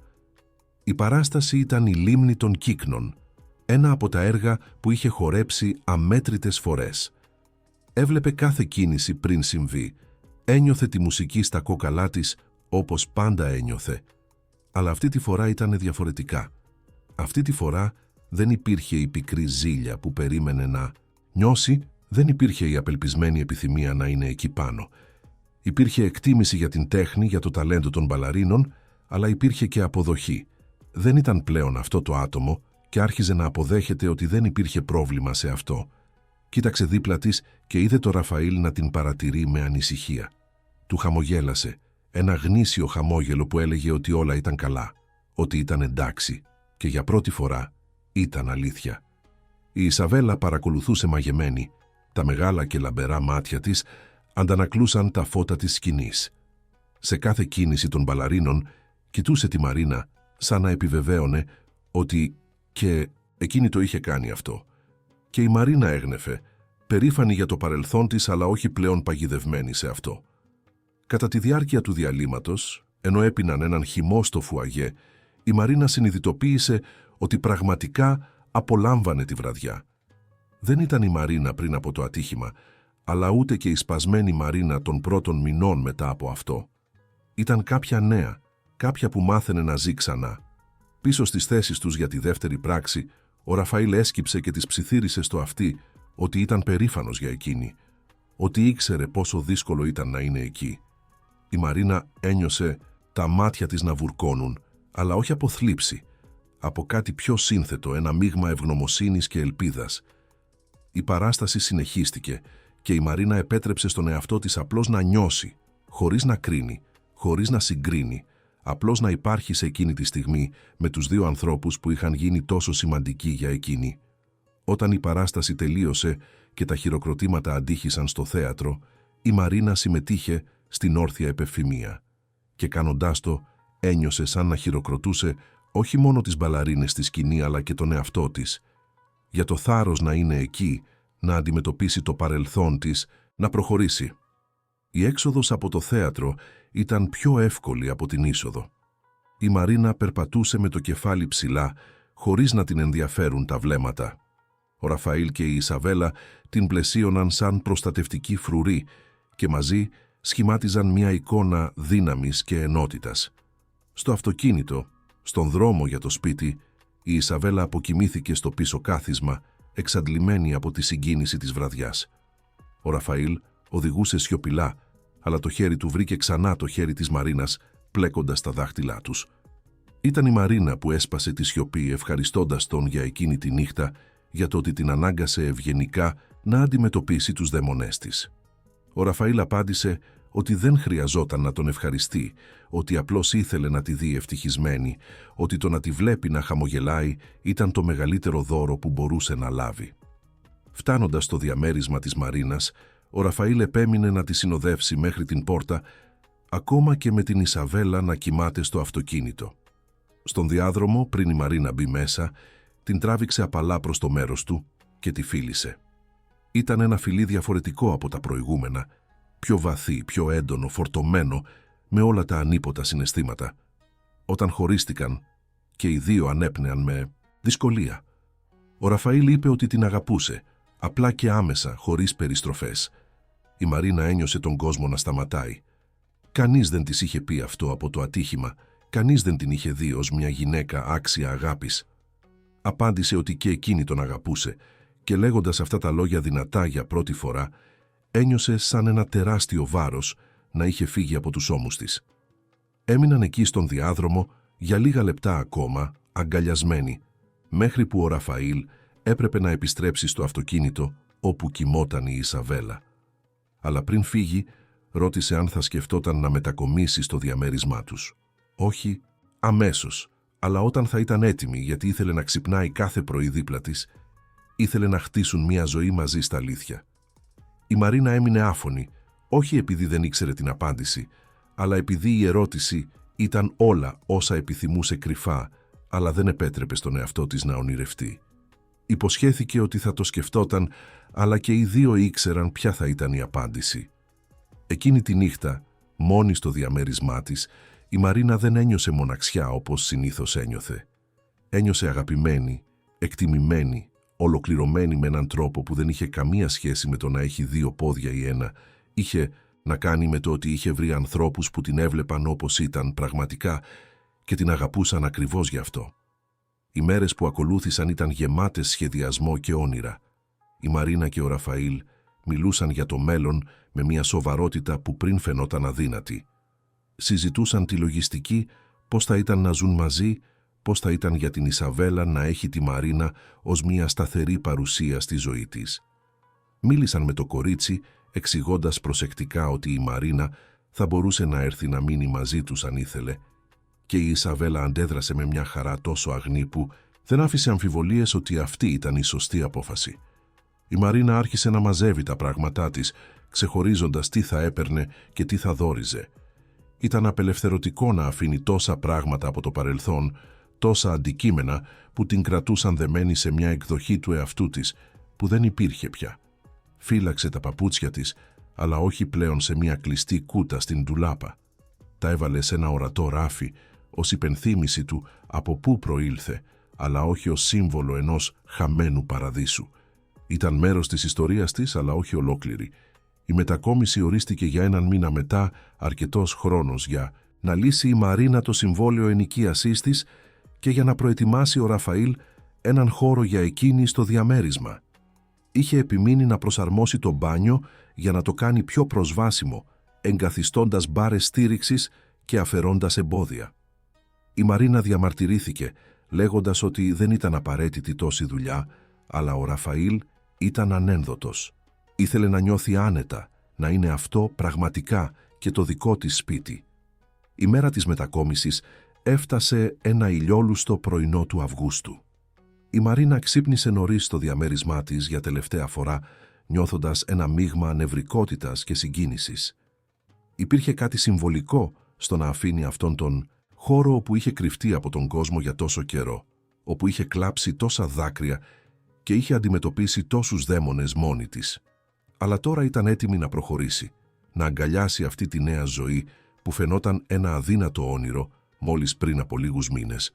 [SPEAKER 1] Η παράσταση ήταν η λίμνη των κύκνων. Ένα από τα έργα που είχε χορέψει αμέτρητες φορές. Έβλεπε κάθε κίνηση πριν συμβεί. Ένιωθε τη μουσική στα κόκαλά της όπως πάντα ένιωθε. Αλλά αυτή τη φορά ήταν διαφορετικά. Αυτή τη φορά δεν υπήρχε η πικρή ζήλια που περίμενε να νιώσει, δεν υπήρχε η απελπισμένη επιθυμία να είναι εκεί πάνω. Υπήρχε εκτίμηση για την τέχνη, για το ταλέντο των μπαλαρίνων, αλλά υπήρχε και αποδοχή. Δεν ήταν πλέον αυτό το άτομο και άρχιζε να αποδέχεται ότι δεν υπήρχε πρόβλημα σε αυτό. Κοίταξε δίπλα της και είδε το Ραφαήλ να την παρατηρεί με ανησυχία. Του χαμογέλασε, ένα γνήσιο χαμόγελο που έλεγε ότι όλα ήταν καλά, ότι ήταν εντάξει και για πρώτη φορά ήταν αλήθεια. Η Ισαβέλα παρακολουθούσε μαγεμένη. Τα μεγάλα και λαμπερά μάτια της αντανακλούσαν τα φώτα της σκηνής. Σε κάθε κίνηση των μπαλαρίνων κοιτούσε τη Μαρίνα σαν να επιβεβαίωνε ότι και εκείνη το είχε κάνει αυτό. Και η Μαρίνα έγνεφε, περήφανη για το παρελθόν της αλλά όχι πλέον παγιδευμένη σε αυτό. Κατά τη διάρκεια του διαλύματος, ενώ έπιναν έναν χυμό στο φουαγέ, η Μαρίνα συνειδητοποίησε ότι πραγματικά απολάμβανε τη βραδιά. Δεν ήταν η Μαρίνα πριν από το ατύχημα, αλλά ούτε και η σπασμένη Μαρίνα των πρώτων μηνών μετά από αυτό. Ήταν κάποια νέα, κάποια που μάθαινε να ζει ξανά. Πίσω στις θέσεις τους για τη δεύτερη πράξη, ο Ραφαήλ έσκυψε και της ψιθύρισε στο αυτί ότι ήταν περήφανος για εκείνη, ότι ήξερε πόσο δύσκολο ήταν να είναι εκεί. Η Μαρίνα ένιωσε τα μάτια της να βουρκώνουν, αλλά όχι από θλίψη, από κάτι πιο σύνθετο, ένα μείγμα ευγνωμοσύνης και ελπίδας. Η παράσταση συνεχίστηκε και η Μαρίνα επέτρεψε στον εαυτό της απλώς να νιώσει, χωρίς να κρίνει, χωρίς να συγκρίνει, απλώς να υπάρχει σε εκείνη τη στιγμή με τους δύο ανθρώπους που είχαν γίνει τόσο σημαντικοί για εκείνη. Όταν η παράσταση τελείωσε και τα χειροκροτήματα αντίχησαν στο θέατρο, η Μαρίνα συμμετείχε στην όρθια επευθυμία και κάνοντάς το ένιωσε σαν να χειροκροτούσε όχι μόνο τις μπαλαρίνες στη σκηνή αλλά και τον εαυτό της, για το θάρρος να είναι εκεί, να αντιμετωπίσει το παρελθόν της, να προχωρήσει. Η έξοδος από το θέατρο ήταν πιο εύκολη από την είσοδο. Η Μαρίνα περπατούσε με το κεφάλι ψηλά, χωρίς να την ενδιαφέρουν τα βλέμματα. Ο Ραφαήλ και η Ισαβέλα την πλαισίωναν σαν προστατευτική φρουρή και μαζί σχημάτιζαν μια εικόνα δύναμης και ενότητας. Στο αυτοκίνητο, στον δρόμο για το σπίτι, η Ισαβέλα αποκοιμήθηκε στο πίσω κάθισμα, εξαντλημένη από τη συγκίνηση της βραδιάς. Ο Ραφαήλ οδηγούσε σιωπηλά, αλλά το χέρι του βρήκε ξανά το χέρι της Μαρίνας, πλέκοντας τα δάχτυλά τους. Ήταν η Μαρίνα που έσπασε τη σιωπή, ευχαριστώντας τον για εκείνη τη νύχτα, για το ότι την ανάγκασε ευγενικά να αντιμετωπίσει τους δαίμονές της. Ο Ραφαήλ απάντησε ότι δεν χρειαζόταν να τον ευχαριστεί, ότι απλώς ήθελε να τη δει ευτυχισμένη, ότι το να τη βλέπει να χαμογελάει ήταν το μεγαλύτερο δώρο που μπορούσε να λάβει. Φτάνοντας στο διαμέρισμα της Μαρίνας, ο Ραφαήλ επέμεινε να τη συνοδεύσει μέχρι την πόρτα, ακόμα και με την Ισαβέλα να κοιμάται στο αυτοκίνητο. Στον διάδρομο, πριν η Μαρίνα μπει μέσα, την τράβηξε απαλά προς το μέρος του και τη φίλησε. Ήταν ένα φιλί διαφορετικό από τα προηγούμενα, πιο βαθύ, πιο έντονο, φορτωμένο, με όλα τα ανίποτα συναισθήματα. Όταν χωρίστηκαν και οι δύο ανέπνεαν με δυσκολία. Ο Ραφαήλ είπε ότι την αγαπούσε, απλά και άμεσα, χωρίς περιστροφές. Η Μαρίνα ένιωσε τον κόσμο να σταματάει. Κανείς δεν της είχε πει αυτό από το ατύχημα, κανείς δεν την είχε δει ως μια γυναίκα άξια αγάπης. Απάντησε ότι και εκείνη τον αγαπούσε και λέγοντας αυτά τα λόγια δυνατά για πρώτη φορά, ένιωσε σαν ένα τεράστιο βάρος να είχε φύγει από τους ώμους της. Έμειναν εκεί στον διάδρομο για λίγα λεπτά ακόμα, αγκαλιασμένοι, μέχρι που ο Ραφαήλ έπρεπε να επιστρέψει στο αυτοκίνητο όπου κοιμόταν η Ισαβέλα. Αλλά πριν φύγει, ρώτησε αν θα σκεφτόταν να μετακομίσει στο διαμέρισμά τους. Όχι αμέσως, αλλά όταν θα ήταν έτοιμη, γιατί ήθελε να ξυπνάει κάθε πρωί δίπλα της, ήθελε να χτίσουν μια ζωή μαζί στα αλήθεια. Η Μαρίνα έμεινε άφωνη, όχι επειδή δεν ήξερε την απάντηση, αλλά επειδή η ερώτηση ήταν όλα όσα επιθυμούσε κρυφά, αλλά δεν επέτρεπε στον εαυτό της να ονειρευτεί. Υποσχέθηκε ότι θα το σκεφτόταν, αλλά και οι δύο ήξεραν ποια θα ήταν η απάντηση. Εκείνη τη νύχτα, μόνη στο διαμέρισμά της, η Μαρίνα δεν ένιωσε μοναξιά όπως συνήθως ένιωθε. Ένιωσε αγαπημένη, εκτιμημένη, ολοκληρωμένη με έναν τρόπο που δεν είχε καμία σχέση με το να έχει δύο πόδια ή ένα. Είχε να κάνει με το ότι είχε βρει ανθρώπους που την έβλεπαν όπως ήταν πραγματικά και την αγαπούσαν ακριβώς γι' αυτό. Οι μέρες που ακολούθησαν ήταν γεμάτες σχεδιασμό και όνειρα. Η Μαρίνα και ο Ραφαήλ μιλούσαν για το μέλλον με μια σοβαρότητα που πριν φαινόταν αδύνατη. Συζητούσαν τη λογιστική, πώς θα ήταν να ζουν μαζί, πώς θα ήταν για την Ισαβέλα να έχει τη Μαρίνα ως μια σταθερή παρουσία στη ζωή της. Μίλησαν με το κορίτσι, εξηγώντας προσεκτικά ότι η Μαρίνα θα μπορούσε να έρθει να μείνει μαζί τους αν ήθελε, και η Ισαβέλα αντέδρασε με μια χαρά τόσο αγνή που δεν άφησε αμφιβολίες ότι αυτή ήταν η σωστή απόφαση. Η Μαρίνα άρχισε να μαζεύει τα πράγματά της, ξεχωρίζοντας τι θα έπαιρνε και τι θα δώριζε. Ήταν απελευθερωτικό να αφήνει τόσα πράγματα από το παρελθόν, τόσα αντικείμενα που την κρατούσαν δεμένη σε μια εκδοχή του εαυτού της που δεν υπήρχε πια. Φύλαξε τα παπούτσια της, αλλά όχι πλέον σε μια κλειστή κούτα στην ντουλάπα. Τα έβαλε σε ένα ορατό ράφι, ως υπενθύμηση του από πού προήλθε, αλλά όχι ως σύμβολο ενός χαμένου παραδείσου. Ήταν μέρος της ιστορίας της, αλλά όχι ολόκληρη. Η μετακόμιση ορίστηκε για έναν μήνα μετά, αρκετός χρόνος για να λύσει η Μαρίνα το συμβόλαιο ενοικίασής της και για να προετοιμάσει ο Ραφαήλ έναν χώρο για εκείνη στο διαμέρισμα. Είχε επιμείνει να προσαρμόσει το μπάνιο για να το κάνει πιο προσβάσιμο, εγκαθιστώντας μπάρες στήριξης και αφαιρώντας εμπόδια. Η Μαρίνα διαμαρτυρήθηκε, λέγοντας ότι δεν ήταν απαραίτητη τόση δουλειά, αλλά ο Ραφαήλ ήταν ανένδοτος. Ήθελε να νιώθει άνετα, να είναι αυτό πραγματικά και το δικό της σπίτι. Η μέρα της μετακόμισης έφτασε ένα ηλιόλουστο πρωινό του Αυγούστου. Η Μαρίνα ξύπνησε νωρίς στο διαμέρισμά της για τελευταία φορά, νιώθοντας ένα μείγμα νευρικότητας και συγκίνησης. Υπήρχε κάτι συμβολικό στο να αφήνει αυτόν τον χώρο όπου είχε κρυφτεί από τον κόσμο για τόσο καιρό, όπου είχε κλάψει τόσα δάκρυα και είχε αντιμετωπίσει τόσους δαίμονες μόνη της. Αλλά τώρα ήταν έτοιμη να προχωρήσει, να αγκαλιάσει αυτή τη νέα ζωή που φαινόταν ένα αδύνατο όνειρο μόλις πριν από λίγους μήνες.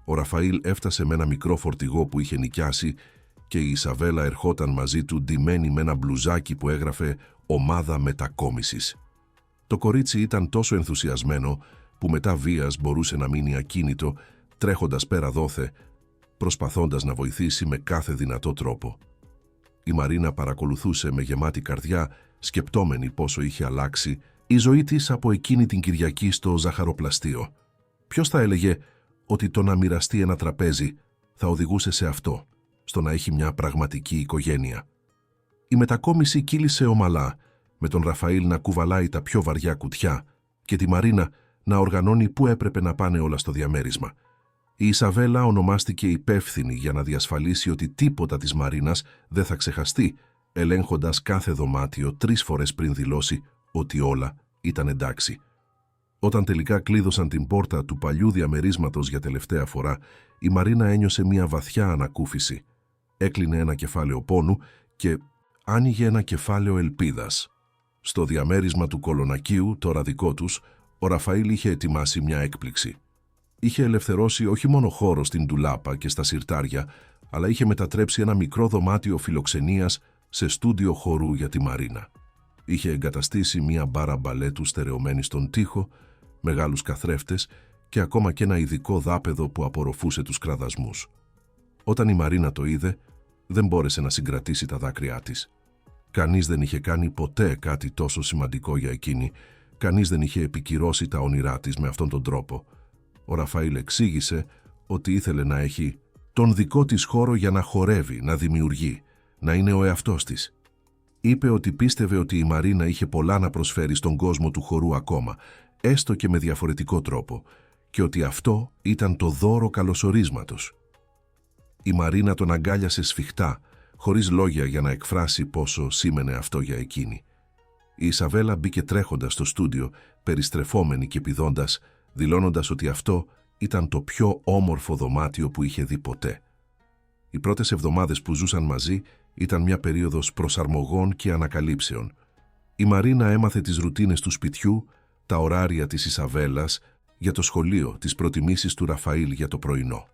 [SPEAKER 1] Ο Ραφαήλ έφτασε με ένα μικρό φορτηγό που είχε νοικιάσει και η Ισαβέλα ερχόταν μαζί του ντυμένη με ένα μπλουζάκι που έγραφε «Ομάδα Μετακόμισης». Το κορίτσι ήταν τόσο ενθουσιασμένο που μετά βίας μπορούσε να μείνει ακίνητο, τρέχοντας πέρα δόθε, προσπαθώντας να βοηθήσει με κάθε δυνατό τρόπο. Η Μαρίνα παρακολουθούσε με γεμάτη καρδιά, σκεπτόμενη πόσο είχε αλλάξει η ζωή της από εκείνη την Κυριακή στο ζαχαροπλαστείο. Ποιος θα έλεγε ότι το να μοιραστεί ένα τραπέζι θα οδηγούσε σε αυτό, στο να έχει μια πραγματική οικογένεια. Η μετακόμιση κύλησε ομαλά, με τον Ραφαήλ να κουβαλάει τα πιο βαριά κουτιά και τη Μαρίνα να οργανώνει πού έπρεπε να πάνε όλα στο διαμέρισμα. Η Ισαβέλα ονομάστηκε υπεύθυνη για να διασφαλίσει ότι τίποτα της Μαρίνας δεν θα ξεχαστεί, ελέγχοντας κάθε δωμάτιο 3 φορές πριν δηλώσει ότι όλα ήταν εντάξει. Όταν τελικά κλείδωσαν την πόρτα του παλιού διαμερίσματος για τελευταία φορά, η Μαρίνα ένιωσε μια βαθιά ανακούφιση. Έκλεινε ένα κεφάλαιο πόνου και άνοιγε ένα κεφάλαιο ελπίδας. Στο διαμέρισμα του κολονακίου, τώρα δικό τους, ο Ραφαήλ είχε ετοιμάσει μια έκπληξη. Είχε ελευθερώσει όχι μόνο χώρο στην ντουλάπα και στα συρτάρια, αλλά είχε μετατρέψει ένα μικρό δωμάτιο φιλοξενίας σε στούντιο χορού για τη Μαρίνα. Είχε εγκαταστήσει μια μπάρα μπαλέτου στερεωμένη στον τοίχο, μεγάλους καθρέφτες και ακόμα και ένα ειδικό δάπεδο που απορροφούσε τους κραδασμούς. Όταν η Μαρίνα το είδε, δεν μπόρεσε να συγκρατήσει τα δάκρυά της. Κανείς δεν είχε κάνει ποτέ κάτι τόσο σημαντικό για εκείνη, κανείς δεν είχε επικυρώσει τα όνειρά της με αυτόν τον τρόπο. Ο Ραφαήλ εξήγησε ότι ήθελε να έχει τον δικό της χώρο για να χορεύει, να δημιουργεί, να είναι ο εαυτός της. Είπε ότι πίστευε ότι η Μαρίνα είχε πολλά να προσφέρει στον κόσμο του χορού ακόμα, έστω και με διαφορετικό τρόπο, και ότι αυτό ήταν το δώρο καλωσορίσματος. Η Μαρίνα τον αγκάλιασε σφιχτά, χωρίς λόγια για να εκφράσει πόσο σήμαινε αυτό για εκείνη. Η Ισαβέλα μπήκε τρέχοντας στο στούντιο, περιστρεφόμενη και πηδώντας, δηλώνοντας ότι αυτό ήταν το πιο όμορφο δωμάτιο που είχε δει ποτέ. Οι πρώτες εβδομάδες που ζούσαν μαζί ήταν μια περίοδος προσαρμογών και ανακαλύψεων. Η Μαρίνα έμαθε τις ρουτίνες του σπιτιού, τα ωράρια της Ισαβέλας για το σχολείο, τις προτιμήσεις του Ραφαήλ για το πρωινό.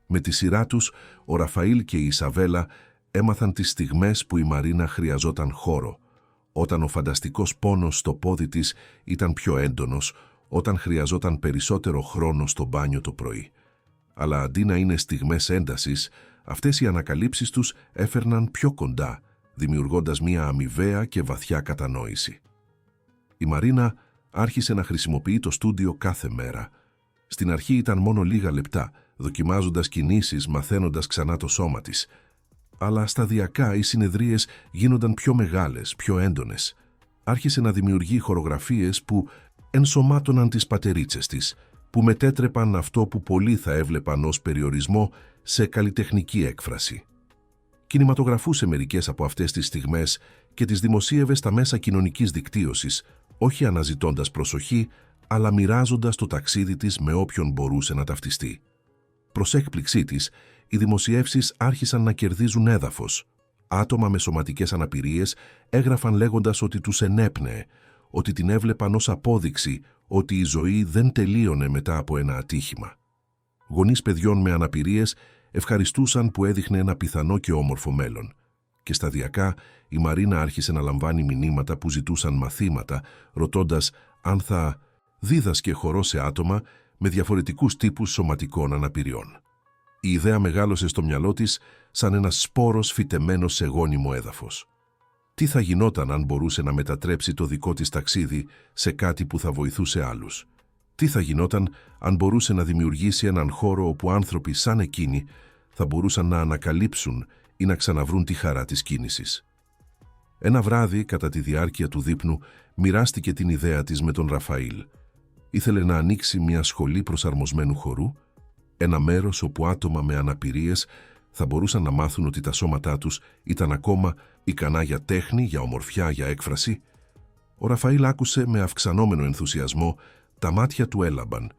[SPEAKER 1] Με τη σειρά τους, ο Ραφαήλ και η Ισαβέλα έμαθαν τις στιγμές που η Μαρίνα χρειαζόταν χώρο, όταν ο φανταστικός πόνος στο πόδι της ήταν πιο έντονος, όταν χρειαζόταν περισσότερο χρόνο στο μπάνιο το πρωί. Αλλά αντί να είναι στιγμές έντασης, αυτές οι ανακαλύψεις τους έφερναν πιο κοντά, δημιουργώντας μια αμοιβαία και βαθιά κατανόηση. Η Μαρίνα άρχισε να χρησιμοποιεί το στούντιο κάθε μέρα. Στην αρχή ήταν μόνο λίγα λεπτά, δοκιμάζοντας κινήσεις, μαθαίνοντας ξανά το σώμα της. Αλλά σταδιακά οι συνεδρίες γίνονταν πιο μεγάλες, πιο έντονες. Άρχισε να δημιουργεί χορογραφίες που ενσωμάτωναν τις πατερίτσες της, που μετέτρεπαν αυτό που πολλοί θα έβλεπαν ως περιορισμό σε καλλιτεχνική έκφραση. Κινηματογραφούσε μερικές από αυτές τις στιγμές και τις δημοσίευε στα μέσα κοινωνικής δικτύωσης, όχι αναζητώντας προσοχή, αλλά μοιράζοντας το ταξίδι της με όποιον μπορούσε να ταυτιστεί. Προς έκπληξή της, οι δημοσιεύσεις άρχισαν να κερδίζουν έδαφος. Άτομα με σωματικές αναπηρίες έγραφαν λέγοντας ότι τους ενέπνεε, ότι την έβλεπαν ως απόδειξη ότι η ζωή δεν τελείωνε μετά από ένα ατύχημα. Γονείς παιδιών με αναπηρίες ευχαριστούσαν που έδειχνε ένα πιθανό και όμορφο μέλλον. Και σταδιακά η Μαρίνα άρχισε να λαμβάνει μηνύματα που ζητούσαν μαθήματα, ρωτώντας αν θα δίδασκε χορό σε άτομα με διαφορετικούς τύπους σωματικών αναπηριών. Η ιδέα μεγάλωσε στο μυαλό της σαν ένας σπόρος φυτεμένος σε γόνιμο έδαφος. Τι θα γινόταν αν μπορούσε να μετατρέψει το δικό της ταξίδι σε κάτι που θα βοηθούσε άλλους? Τι θα γινόταν αν μπορούσε να δημιουργήσει έναν χώρο όπου άνθρωποι σαν εκείνοι θα μπορούσαν να ανακαλύψουν ή να ξαναβρούν τη χαρά της κίνησης? Ένα βράδυ, κατά τη διάρκεια του δείπνου, μοιράστηκε την ιδέα της με τον Ραφαήλ. Ήθελε να ανοίξει μια σχολή προσαρμοσμένου χορού, ένα μέρος όπου άτομα με αναπηρίες θα μπορούσαν να μάθουν ότι τα σώματά τους ήταν ακόμα ικανά για τέχνη, για ομορφιά, για έκφραση. Ο Ραφαήλ άκουσε με αυξανόμενο ενθουσιασμό, τα μάτια του έλαμπαν.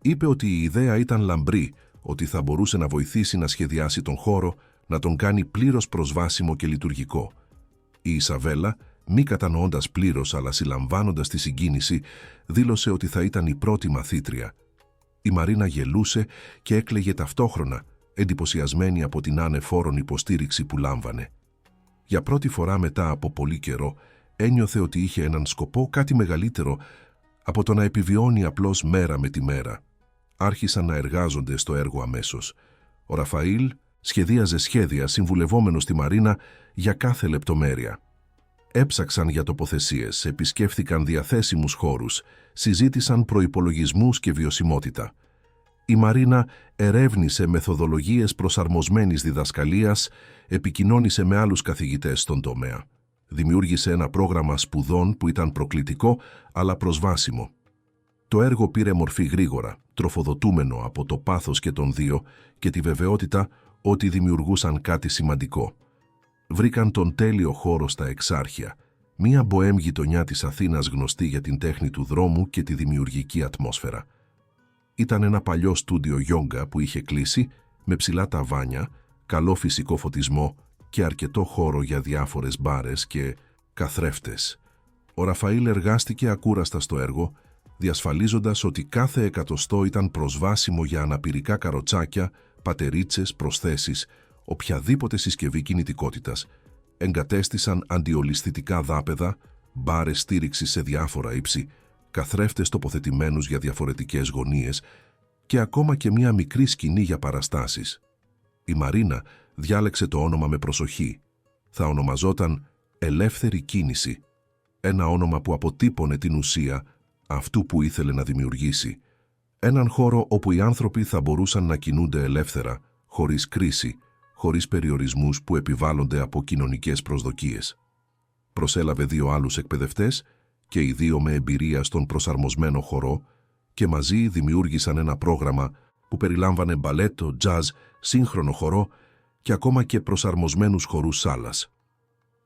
[SPEAKER 1] Είπε ότι η ιδέα ήταν λαμπρή, ότι θα μπορούσε να βοηθήσει να σχεδιάσει τον χώρο, να τον κάνει πλήρως προσβάσιμο και λειτουργικό. Η Ισαβέλα, μη κατανοώντας πλήρως αλλά συλλαμβάνοντας τη συγκίνηση, δήλωσε ότι θα ήταν η πρώτη μαθήτρια. Η Μαρίνα γελούσε και έκλαιγε ταυτόχρονα, εντυπωσιασμένη από την άνεφόρον υποστήριξη που λάμβανε. Για πρώτη φορά μετά από πολύ καιρό, ένιωθε ότι είχε έναν σκοπό, κάτι μεγαλύτερο από το να επιβιώνει απλώς μέρα με τη μέρα. Άρχισαν να εργάζονται στο έργο αμέσως. Ο Ραφαήλ σχεδίαζε σχέδια συμβουλευόμενος τη Μαρίνα για κάθε λεπτομέρεια. Έψαξαν για τοποθεσίες, επισκέφθηκαν διαθέσιμους χώρους, συζήτησαν προϋπολογισμούς και βιωσιμότητα. Η Μαρίνα ερεύνησε μεθοδολογίες προσαρμοσμένης διδασκαλίας, επικοινώνησε με άλλους καθηγητές στον τομέα. Δημιούργησε ένα πρόγραμμα σπουδών που ήταν προκλητικό αλλά προσβάσιμο. Το έργο πήρε μορφή γρήγορα, τροφοδοτούμενο από το πάθος και των δύο και τη βεβαιότητα ότι δημιουργούσαν κάτι σημαντικό. Βρήκαν τον τέλειο χώρο στα Εξάρχεια, μία μποέμ γειτονιά της Αθήνας γνωστή για την τέχνη του δρόμου και τη δημιουργική ατμόσφαιρα. Ήταν ένα παλιό στούντιο γιόγκα που είχε κλείσει, με ψηλά ταβάνια, καλό φυσικό φωτισμό και αρκετό χώρο για διάφορες μπάρες και καθρέφτες. Ο Ραφαήλ εργάστηκε ακούραστα στο έργο, διασφαλίζοντας ότι κάθε εκατοστό ήταν προσβάσιμο για αναπηρικά καροτσάκια, πατερίτσες, προσθέσεις, οποιαδήποτε συσκευή κινητικότητας. Εγκατέστησαν αντιολισθητικά δάπεδα, μπάρες στήριξης σε διάφορα ύψη, καθρέφτες τοποθετημένους για διαφορετικές γωνίες και ακόμα και μια μικρή σκηνή για παραστάσεις. Η Μαρίνα διάλεξε το όνομα με προσοχή. Θα ονομαζόταν «Ελεύθερη Κίνηση», ένα όνομα που αποτύπωνε την ουσία αυτού που ήθελε να δημιουργήσει. Έναν χώρο όπου οι άνθρωποι θα μπορούσαν να κινούνται ελεύθερα, χωρίς κρίση, χωρίς περιορισμούς που επιβάλλονται από κοινωνικές προσδοκίες. Προσέλαβε 2 άλλους εκπαιδευτές και οι 2 με εμπειρία στον προσαρμοσμένο χορό και μαζί δημιούργησαν ένα πρόγραμμα που περιλάμβανε μπαλέτο, τζαζ, σύγχρονο χορό και ακόμα και προσαρμοσμένους χορούς σάλας.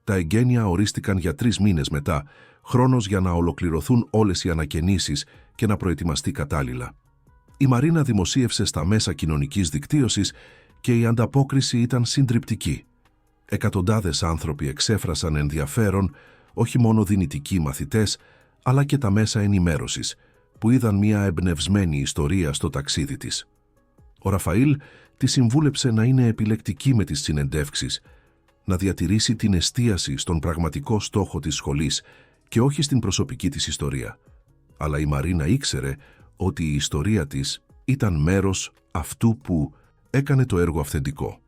[SPEAKER 1] Τα εγγένεια ορίστηκαν για 3 μήνες μετά, χρόνος για να ολοκληρωθούν όλες οι ανακαινήσεις και να προετοιμαστεί κατάλληλα. Η Μαρίνα δημοσίευσε στα μέσα κοινωνικής δικτύωσης και η ανταπόκριση ήταν συντριπτική. Εκατοντάδες άνθρωποι εξέφρασαν ενδιαφέρον, όχι μόνο δυνητικοί μαθητές, αλλά και τα μέσα ενημέρωσης, που είδαν μια εμπνευσμένη ιστορία στο ταξίδι της. Ο Ραφαήλ Τη συμβούλεψε να είναι επιλεκτική με τις συνεντεύξεις, να διατηρήσει την εστίαση στον πραγματικό στόχο της σχολής και όχι στην προσωπική της ιστορία. Αλλά η Μαρίνα ήξερε ότι η ιστορία της ήταν μέρος αυτού που έκανε το έργο αυθεντικό.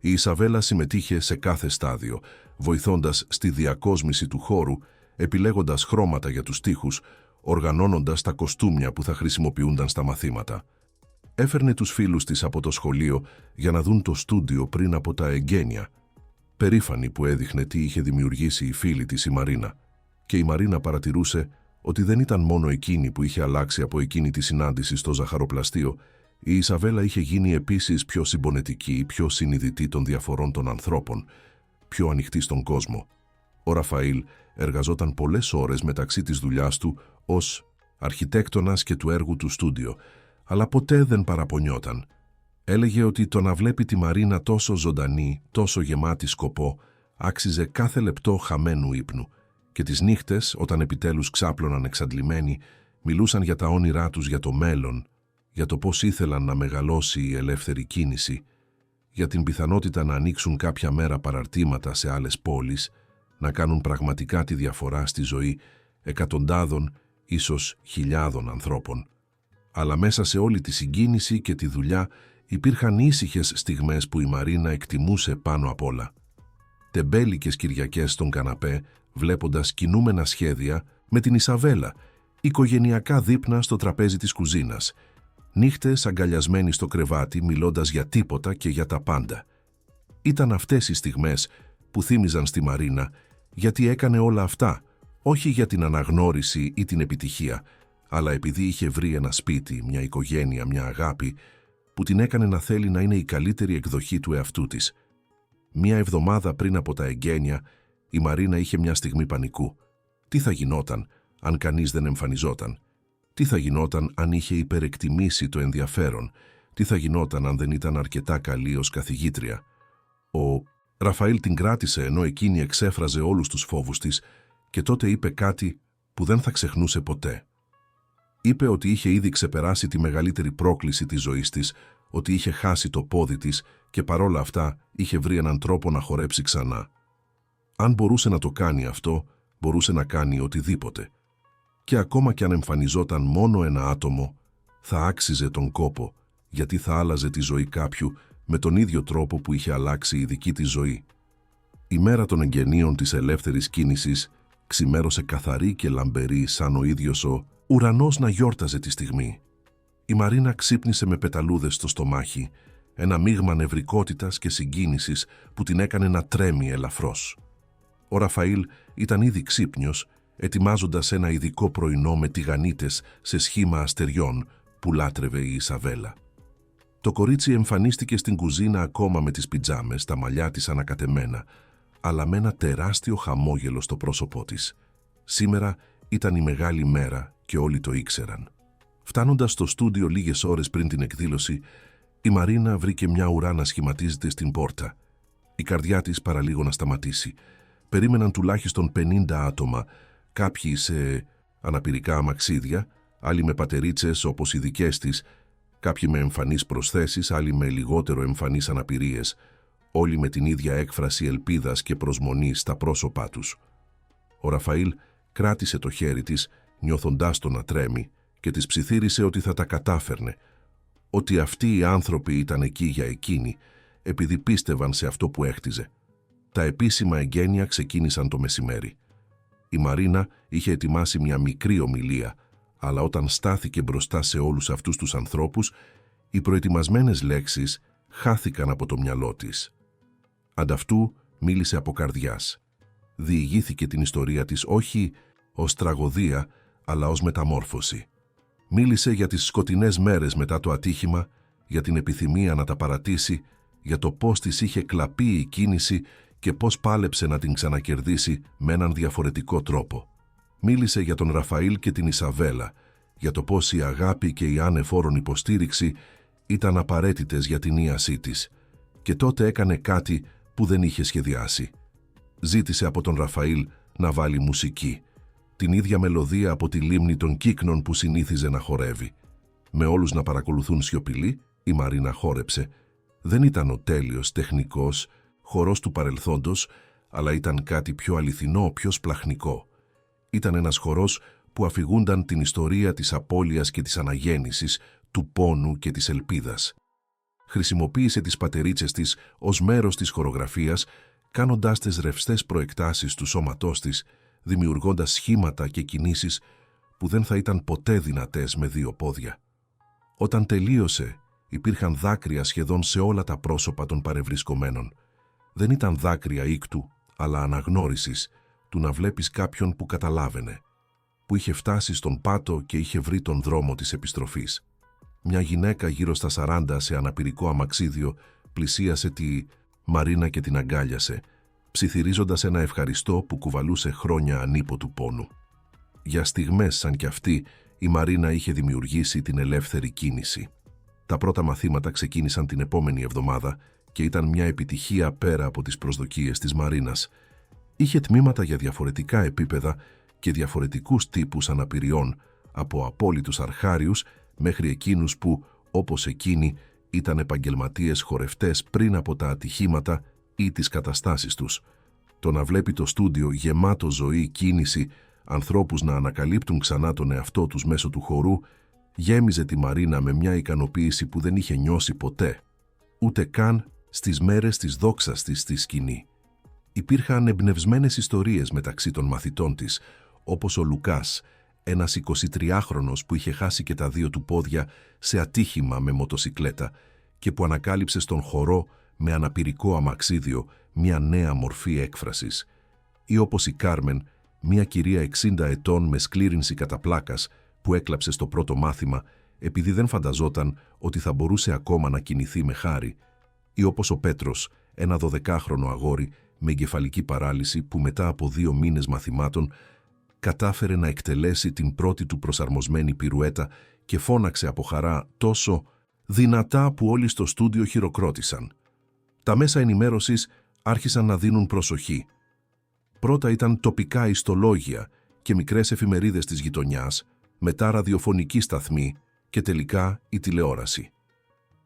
[SPEAKER 1] Η Ισαβέλα συμμετείχε σε κάθε στάδιο, βοηθώντας στη διακόσμηση του χώρου, επιλέγοντας χρώματα για τους τοίχους, οργανώνοντας τα κοστούμια που θα χρησιμοποιούνταν στα μαθήματα. Έφερνε τους φίλους της από το σχολείο για να δουν το στούντιο πριν από τα εγγένεια, περήφανη που έδειχνε τι είχε δημιουργήσει η φίλη της η Μαρίνα. Και η Μαρίνα παρατηρούσε ότι δεν ήταν μόνο εκείνη που είχε αλλάξει από εκείνη τη συνάντηση στο ζαχαροπλαστείο. Η Ισαβέλα είχε γίνει επίσης πιο συμπονετική, πιο συνειδητή των διαφορών των ανθρώπων, πιο ανοιχτή στον κόσμο. Ο Ραφαήλ εργαζόταν πολλές ώρες μεταξύ της δουλειάς του ως αρχιτέκτονας και του έργου του στούντιο, αλλά ποτέ δεν παραπονιόταν. Έλεγε ότι το να βλέπει τη Μαρίνα τόσο ζωντανή, τόσο γεμάτη σκοπό, άξιζε κάθε λεπτό χαμένου ύπνου, και τις νύχτες, όταν επιτέλους ξάπλωναν εξαντλημένοι, μιλούσαν για τα όνειρά τους για το μέλλον, για το πώς ήθελαν να μεγαλώσει η ελεύθερη κίνηση, για την πιθανότητα να ανοίξουν κάποια μέρα παραρτήματα σε άλλες πόλεις, να κάνουν πραγματικά τη διαφορά στη ζωή εκατοντάδων, ίσως χιλιάδων ανθρώπων. Αλλά μέσα σε όλη τη συγκίνηση και τη δουλειά υπήρχαν ήσυχες στιγμές που η Μαρίνα εκτιμούσε πάνω απ' όλα. Τεμπέλικες Κυριακές στον καναπέ, βλέποντας κινούμενα σχέδια με την Ισαβέλα, οικογενειακά δείπνα στο τραπέζι της κουζίνας, νύχτες αγκαλιασμένοι στο κρεβάτι μιλώντας για τίποτα και για τα πάντα. Ήταν αυτές οι στιγμές που θύμιζαν στη Μαρίνα γιατί έκανε όλα αυτά, όχι για την αναγνώριση ή την επιτυχία, αλλά επειδή είχε βρει ένα σπίτι, μια οικογένεια, μια αγάπη που την έκανε να θέλει να είναι η καλύτερη εκδοχή του εαυτού της. Μια εβδομάδα πριν από τα εγγένεια, η Μαρίνα είχε μια στιγμή πανικού. Τι θα γινόταν αν κανείς δεν εμφανιζόταν? Τι θα γινόταν αν είχε υπερεκτιμήσει το ενδιαφέρον? Τι θα γινόταν αν δεν ήταν αρκετά καλή ως καθηγήτρια? Ο Ραφαήλ την κράτησε ενώ εκείνη εξέφραζε όλους τους φόβους της και τότε είπε κάτι που δεν θα ξεχνούσε ποτέ. Είπε ότι είχε ήδη ξεπεράσει τη μεγαλύτερη πρόκληση της ζωής της, ότι είχε χάσει το πόδι της και παρόλα αυτά είχε βρει έναν τρόπο να χορέψει ξανά. Αν μπορούσε να το κάνει αυτό, μπορούσε να κάνει οτιδήποτε. Και ακόμα κι αν εμφανιζόταν μόνο ένα άτομο, θα άξιζε τον κόπο, γιατί θα άλλαζε τη ζωή κάποιου με τον ίδιο τρόπο που είχε αλλάξει η δική της ζωή. Η μέρα των εγγενείων της ελεύθερης κίνησης ξημέρωσε καθαρή και λαμπερή σαν ο ίδιος ο ουρανός να γιόρταζε τη στιγμή. Η Μαρίνα ξύπνησε με πεταλούδες στο στομάχι, ένα μείγμα νευρικότητας και συγκίνησης που την έκανε να τρέμει ελαφρώς. Ο Ραφαήλ ήταν ήδη ξύπνιος, ετοιμάζοντας ένα ειδικό πρωινό με τηγανίτες σε σχήμα αστεριών που λάτρευε η Ισαβέλα. Το κορίτσι εμφανίστηκε στην κουζίνα ακόμα με τις πιτζάμες, τα μαλλιά της ανακατεμένα, αλλά με ένα τεράστιο χαμόγελο στο πρόσωπό της. Σήμερα ήταν η μεγάλη μέρα και όλοι το ήξεραν. Φτάνοντας στο στούντιο λίγες ώρες πριν την εκδήλωση, η Μαρίνα βρήκε μια ουρά να σχηματίζεται στην πόρτα. Η καρδιά της παραλίγο να σταματήσει. Περίμεναν τουλάχιστον 50 άτομα, κάποιοι σε αναπηρικά αμαξίδια, άλλοι με πατερίτσες όπως οι δικές της, κάποιοι με εμφανείς προσθέσεις, άλλοι με λιγότερο εμφανείς αναπηρίες, όλοι με την ίδια έκφραση ελπίδας και προσμονής στα πρόσωπά τους. Ο Ραφαήλ κράτησε το χέρι της, νιώθοντάς το να τρέμει, και της ψιθύρισε ότι θα τα κατάφερνε, ότι αυτοί οι άνθρωποι ήταν εκεί για εκείνη, επειδή πίστευαν σε αυτό που έχτιζε. Τα επίσημα εγγένεια ξεκίνησαν το μεσημέρι. Η Μαρίνα είχε ετοιμάσει μια μικρή ομιλία, αλλά όταν στάθηκε μπροστά σε όλους αυτούς τους ανθρώπους, οι προετοιμασμένες λέξεις χάθηκαν από το μυαλό της. Ανταυτού μίλησε από καρδιάς. Διηγήθηκε την ιστορία της όχι ως τραγωδία, αλλά ως μεταμόρφωση. Μίλησε για τις σκοτεινές μέρες μετά το ατύχημα, για την επιθυμία να τα παρατήσει, για το πώς της είχε κλαπεί η κίνηση και πώς πάλεψε να την ξανακερδίσει με έναν διαφορετικό τρόπο. Μίλησε για τον Ραφαήλ και την Ισαβέλα, για το πώς η αγάπη και η ανεφόρον υποστήριξη ήταν απαραίτητες για την ίασή της. Και τότε έκανε κάτι που δεν είχε σχεδιάσει. Ζήτησε από τον Ραφαήλ να βάλει μουσική, την ίδια μελωδία από τη λίμνη των Κύκνων που συνήθιζε να χορεύει. Με όλους να παρακολουθούν σιωπηλοί, η Μαρίνα χόρεψε Δεν ήταν ο τέλειος τεχνικός χορός του παρελθόντος, αλλά ήταν κάτι πιο αληθινό, πιο σπλαχνικό. Ήταν ένας χορός που αφηγούνταν την ιστορία της απώλειας και της αναγέννησης, του πόνου και της ελπίδας. Χρησιμοποίησε τις πατερίτσες της ως μέρος της χορογραφίας, κάνοντάς τις ρευστές προεκτάσεις του σώματός της, δημιουργώντας σχήματα και κινήσεις που δεν θα ήταν ποτέ δυνατές με δύο πόδια. Όταν τελείωσε, υπήρχαν δάκρυα σχεδόν σε όλα τα πρόσωπα των παρευρισκομένων. Δεν ήταν δάκρυα ήκτου, αλλά αναγνώρισης, του να βλέπεις κάποιον που καταλάβαινε, που είχε φτάσει στον πάτο και είχε βρει τον δρόμο της επιστροφής. Μια γυναίκα γύρω στα 40 σε αναπηρικό αμαξίδιο πλησίασε τη Μαρίνα και την αγκάλιασε, ψιθυρίζοντας ένα ευχαριστώ που κουβαλούσε χρόνια ανίποτου πόνου. Για στιγμές σαν κι αυτή, η Μαρίνα είχε δημιουργήσει την ελεύθερη κίνηση. Τα πρώτα μαθήματα ξεκίνησαν την επόμενη εβδομάδα και ήταν μια επιτυχία πέρα από τις προσδοκίες της Μαρίνας. Είχε τμήματα για διαφορετικά επίπεδα και διαφορετικούς τύπους αναπηριών, από απόλυτους αρχάριους μέχρι εκείνους που, όπως εκείνοι, ήταν επαγγελματίες χορευτές πριν από τα ατυχήματα ή τις καταστάσεις τους. Το να βλέπει το στούντιο γεμάτο ζωή, κίνηση, ανθρώπους να ανακαλύπτουν ξανά τον εαυτό τους μέσω του χορού, γέμιζε τη Μαρίνα με μια ικανοποίηση που δεν είχε νιώσει ποτέ, ούτε καν στις μέρες της δόξας της στη σκηνή. Υπήρχαν εμπνευσμένες ιστορίες μεταξύ των μαθητών της, όπως ο Λουκάς, ένας 23χρονος που είχε χάσει και τα δύο του πόδια σε ατύχημα με μοτοσικλέτα και που ανακάλυψε στον χορό με αναπηρικό αμαξίδιο μια νέα μορφή έκφρασης. Ή όπως η Κάρμεν, μια κυρία 60 ετών με σκλήρυνση κατά πλάκας που έκλαψε στο πρώτο μάθημα επειδή δεν φανταζόταν ότι θα μπορούσε ακόμα να κινηθεί με χάρη. Ή όπως ο Πέτρος, ένα 12χρονο αγόρι με εγκεφαλική παράλυση που μετά από 2 μήνες μαθημάτων κατάφερε να εκτελέσει την πρώτη του προσαρμοσμένη πυρουέτα και φώναξε από χαρά τόσο δυνατά που όλοι στο στούντιο χειροκρότησαν. Τα μέσα ενημέρωσης άρχισαν να δίνουν προσοχή. Πρώτα ήταν τοπικά ιστολόγια και μικρές εφημερίδες της γειτονιάς, μετά ραδιοφωνική σταθμή και τελικά η τηλεόραση.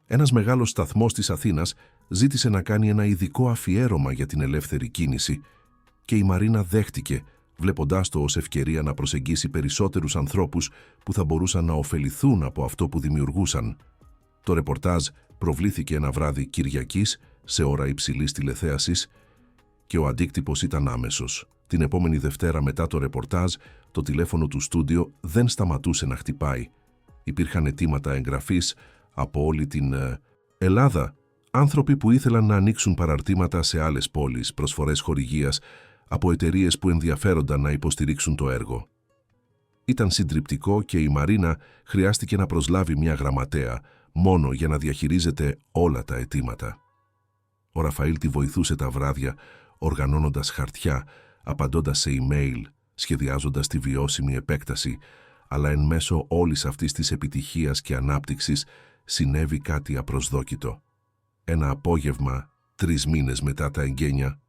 [SPEAKER 1] Ένας μεγάλος σταθμός της Αθήνας ζήτησε να κάνει ένα ειδικό αφιέρωμα για την ελεύθερη κίνηση και η Μαρίνα δέχτηκε, βλέποντάς το ως ευκαιρία να προσεγγίσει περισσότερους ανθρώπους που θα μπορούσαν να ωφεληθούν από αυτό που δημιουργούσαν. Το ρεπορτάζ προβλήθηκε ένα βράδυ Κυριακής σε ώρα υψηλής τηλεθέασης και ο αντίκτυπος ήταν άμεσος. Την επόμενη Δευτέρα μετά το ρεπορτάζ, το τηλέφωνο του στούντιο δεν σταματούσε να χτυπάει. Υπήρχαν αιτήματα εγγραφής από όλη την Ελλάδα. Άνθρωποι που ήθελαν να ανοίξουν παραρτήματα σε άλλες πόλεις, προσφορές χορηγίας από εταιρείες που ενδιαφέρονταν να υποστηρίξουν το έργο. Ήταν συντριπτικό και η Μαρίνα χρειάστηκε να προσλάβει μια γραμματέα μόνο για να διαχειρίζεται όλα τα αιτήματα. Ο Ραφαήλ τη βοηθούσε τα βράδια, οργανώνοντας χαρτιά, απαντώντας σε email, σχεδιάζοντας τη βιώσιμη επέκταση, αλλά εν μέσω όλης αυτής της επιτυχίας και ανάπτυξης συνέβη κάτι απροσδόκητο. Ένα απόγευμα, 3 μήνες μετά τα εγγένεια,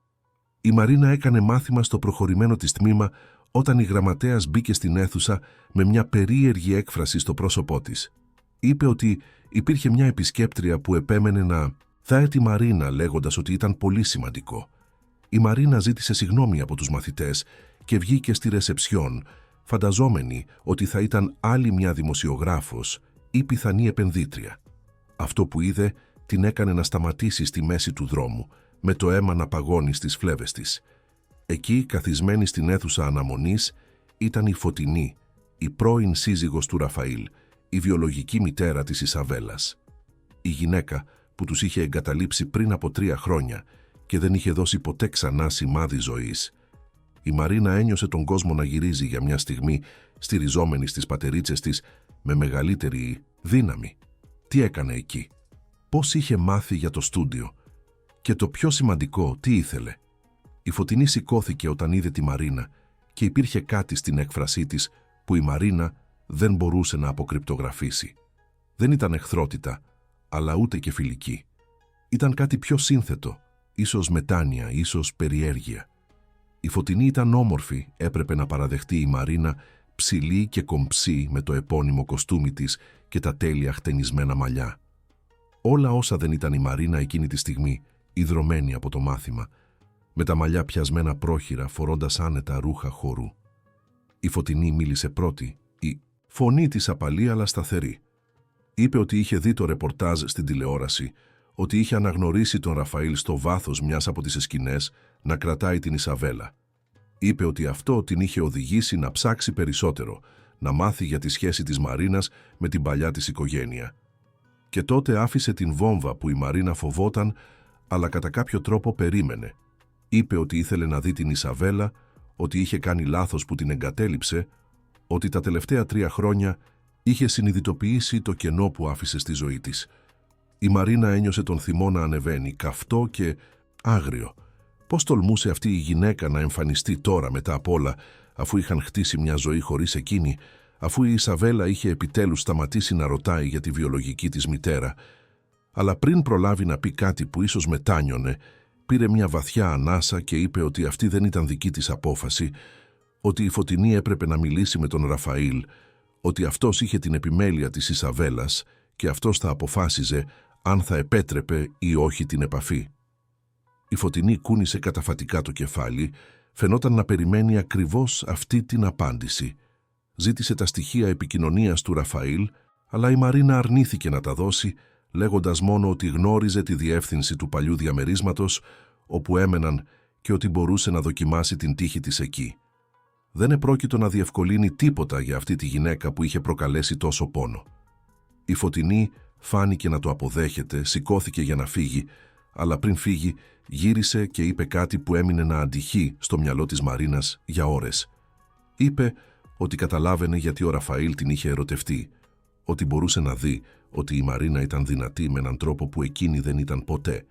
[SPEAKER 1] η Μαρίνα έκανε μάθημα στο προχωρημένο της τμήμα όταν η γραμματέας μπήκε στην αίθουσα με μια περίεργη έκφραση στο πρόσωπό της. Είπε ότι υπήρχε μια επισκέπτρια που επέμενε να θάει τη Μαρίνα λέγοντας ότι ήταν πολύ σημαντικό. Η Μαρίνα ζήτησε συγγνώμη από τους μαθητές και βγήκε στη ρεσεψιόν, φανταζόμενη ότι θα ήταν άλλη μια δημοσιογράφος ή πιθανή επενδύτρια. Αυτό που είδε την έκανε να σταματήσει στη μέση του δρόμου, με το αίμα να παγώνει στις φλέβες της. Εκεί, καθισμένη στην αίθουσα αναμονής, ήταν η Φωτεινή, η πρώην σύζυγος του Ραφαήλ, η βιολογική μητέρα της Ισαβέλας. Η γυναίκα που τους είχε εγκαταλείψει πριν από 3 χρόνια και δεν είχε δώσει ποτέ ξανά σημάδι ζωής. Η Μαρίνα ένιωσε τον κόσμο να γυρίζει για μια στιγμή, στηριζόμενη στις πατερίτσες της, με μεγαλύτερη δύναμη. Τι έκανε εκεί? Πώς είχε μάθει για το στούντιο? Και το πιο σημαντικό, τι ήθελε? Η Φωτεινή σηκώθηκε όταν είδε τη Μαρίνα και υπήρχε κάτι στην έκφρασή της που η Μαρίνα δεν μπορούσε να αποκρυπτογραφήσει. Δεν ήταν εχθρότητα, αλλά ούτε και φιλική. Ήταν κάτι πιο σύνθετο, ίσως μετάνοια, ίσως περιέργεια. Η Φωτεινή ήταν όμορφη, έπρεπε να παραδεχτεί η Μαρίνα, ψηλή και κομψή με το επώνυμο κοστούμι της και τα τέλεια χτενισμένα μαλλιά. Όλα όσα δεν ήταν η Μαρίνα εκείνη τη στιγμή, ιδρωμένη από το μάθημα, με τα μαλλιά πιασμένα πρόχειρα, φορώντας άνετα ρούχα χορού. Η Φωτεινή μίλησε πρώτη, η φωνή της απαλή αλλά σταθερή. Είπε ότι είχε δει το ρεπορτάζ στην τηλεόραση, ότι είχε αναγνωρίσει τον Ραφαήλ στο βάθος μιας από τις σκηνές να κρατάει την Ισαβέλα. Είπε ότι αυτό την είχε οδηγήσει να ψάξει περισσότερο, να μάθει για τη σχέση της Μαρίνας με την παλιά της οικογένεια. Και τότε άφησε την βόμβα που η Μαρίνα φοβόταν, αλλά κατά κάποιο τρόπο περίμενε. Είπε ότι ήθελε να δει την Ισαβέλα, ότι είχε κάνει λάθος που την εγκατέλειψε, ότι τα τελευταία 3 χρόνια είχε συνειδητοποιήσει το κενό που άφησε στη ζωή της. Η Μαρίνα ένιωσε τον θυμό να ανεβαίνει, καυτό και άγριο. Πώς τολμούσε αυτή η γυναίκα να εμφανιστεί τώρα μετά απ' όλα, αφού είχαν χτίσει μια ζωή χωρίς εκείνη, αφού η Ισαβέλα είχε επιτέλους σταματήσει να ρωτάει για τη βιολογική της μητέρα. Αλλά πριν προλάβει να πει κάτι που ίσως μετάνιωνε, πήρε μια βαθιά ανάσα και είπε ότι αυτή δεν ήταν δική της απόφαση, ότι η Φωτεινή έπρεπε να μιλήσει με τον Ραφαήλ, ότι αυτός είχε την επιμέλεια της Ισαβέλας και αυτός θα αποφάσιζε αν θα επέτρεπε ή όχι την επαφή. Η Φωτεινή κούνησε καταφατικά το κεφάλι, φαινόταν να περιμένει ακριβώς αυτή την απάντηση. Ζήτησε τα στοιχεία επικοινωνίας του Ραφαήλ, αλλά η Μαρίνα αρνήθηκε να τα δώσει, λέγοντας μόνο ότι γνώριζε τη διεύθυνση του παλιού διαμερίσματος, όπου έμεναν και ότι μπορούσε να δοκιμάσει την τύχη της εκεί. Δεν επρόκειτο να διευκολύνει τίποτα για αυτή τη γυναίκα που είχε προκαλέσει τόσο πόνο. Η Φωτεινή φάνηκε να το αποδέχεται, σηκώθηκε για να φύγει, αλλά πριν φύγει γύρισε και είπε κάτι που έμεινε να αντυχεί στο μυαλό της Μαρίνας για ώρες. Είπε ότι καταλάβαινε γιατί ο Ραφαήλ την είχε ερωτευτεί, ότι μπορούσε να δει ότι η Μαρίνα ήταν δυνατή με έναν τρόπο που εκείνη δεν ήταν ποτέ,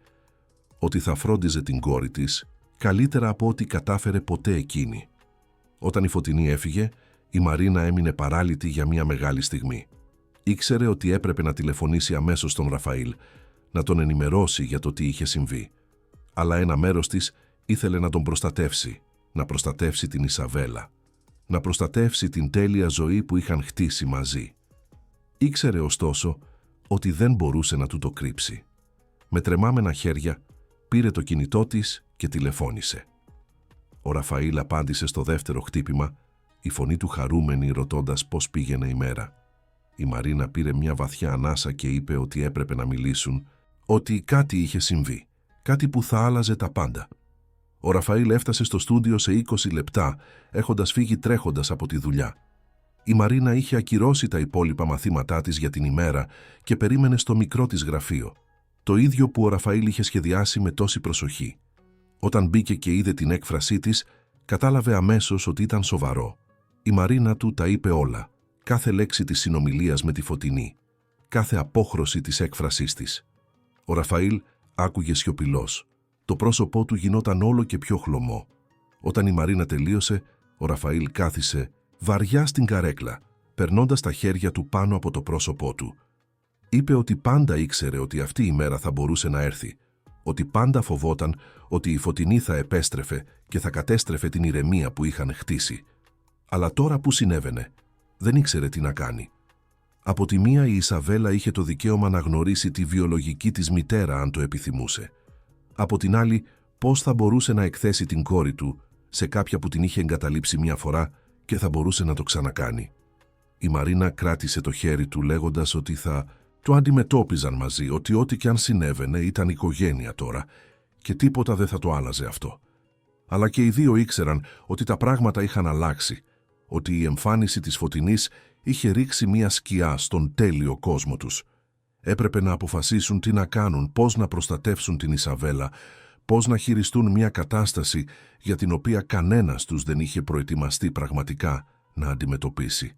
[SPEAKER 1] ότι θα φρόντιζε την κόρη της καλύτερα από ό,τι κατάφερε ποτέ εκείνη. Όταν η Φωτεινή έφυγε, η Μαρίνα έμεινε παράλυτη για μια μεγάλη στιγμή. Ήξερε ότι έπρεπε να τηλεφωνήσει αμέσως στον Ραφαήλ, να τον ενημερώσει για το τι είχε συμβεί. Αλλά ένα μέρος της ήθελε να τον προστατεύσει, να προστατεύσει την Ισαβέλα, να προστατεύσει την τέλεια ζωή που είχαν χτίσει μαζί. Ήξερε ωστόσο ότι δεν μπορούσε να του το κρύψει. Με τρεμάμενα χέρια πήρε το κινητό της και τηλεφώνησε. Ο Ραφαήλ απάντησε στο δεύτερο χτύπημα, η φωνή του χαρούμενη ρωτώντας πώς πήγαινε η μέρα. Η Μαρίνα πήρε μια βαθιά ανάσα και είπε ότι έπρεπε να μιλήσουν, ότι κάτι είχε συμβεί, κάτι που θα άλλαζε τα πάντα. Ο Ραφαήλ έφτασε στο στούντιο σε 20 λεπτά, έχοντας φύγει τρέχοντας από τη δουλειά. Η Μαρίνα είχε ακυρώσει τα υπόλοιπα μαθήματά της για την ημέρα και περίμενε στο μικρό της γραφείο, το ίδιο που ο Ραφαήλ είχε σχεδιάσει με τόση προσοχή. Όταν μπήκε και είδε την έκφρασή της, κατάλαβε αμέσως ότι ήταν σοβαρό. Η Μαρίνα του τα είπε όλα, κάθε λέξη της συνομιλίας με τη Φωτεινή, κάθε απόχρωση της έκφρασής της. Ο Ραφαήλ άκουγε σιωπηλός. Το πρόσωπό του γινόταν όλο και πιο χλωμό. Όταν η Μαρίνα τελείωσε, ο Ραφαήλ κάθισε βαριά στην καρέκλα, περνώντας τα χέρια του πάνω από το πρόσωπό του. Είπε ότι πάντα ήξερε ότι αυτή η μέρα θα μπορούσε να έρθει, ότι πάντα φοβόταν ότι η Φωτεινή θα επέστρεφε και θα κατέστρεφε την ηρεμία που είχαν χτίσει. Αλλά τώρα που συνέβαινε, δεν ήξερε τι να κάνει. Από τη μία η Ισαβέλα είχε το δικαίωμα να γνωρίσει τη βιολογική της μητέρα αν το επιθυμούσε. Από την άλλη, πώς θα μπορούσε να εκθέσει την κόρη του σε κάποια που την είχε εγκαταλείψει μια φορά και θα μπορούσε να το ξανακάνει. Η Μαρίνα κράτησε το χέρι του λέγοντας ότι θα το αντιμετώπιζαν μαζί, ότι ό,τι κι αν συνέβαινε ήταν οικογένεια τώρα και τίποτα δεν θα το άλλαζε αυτό. Αλλά και οι δύο ήξεραν ότι τα πράγματα είχαν αλλάξει, ότι η εμφάνιση της Φωτεινής είχε ρίξει μια σκιά στον τέλειο κόσμο τους. Έπρεπε να αποφασίσουν τι να κάνουν, πώς να προστατεύσουν την Ισαβέλα, πώς να χειριστούν μια κατάσταση για την οποία κανένας τους δεν είχε προετοιμαστεί πραγματικά να αντιμετωπίσει.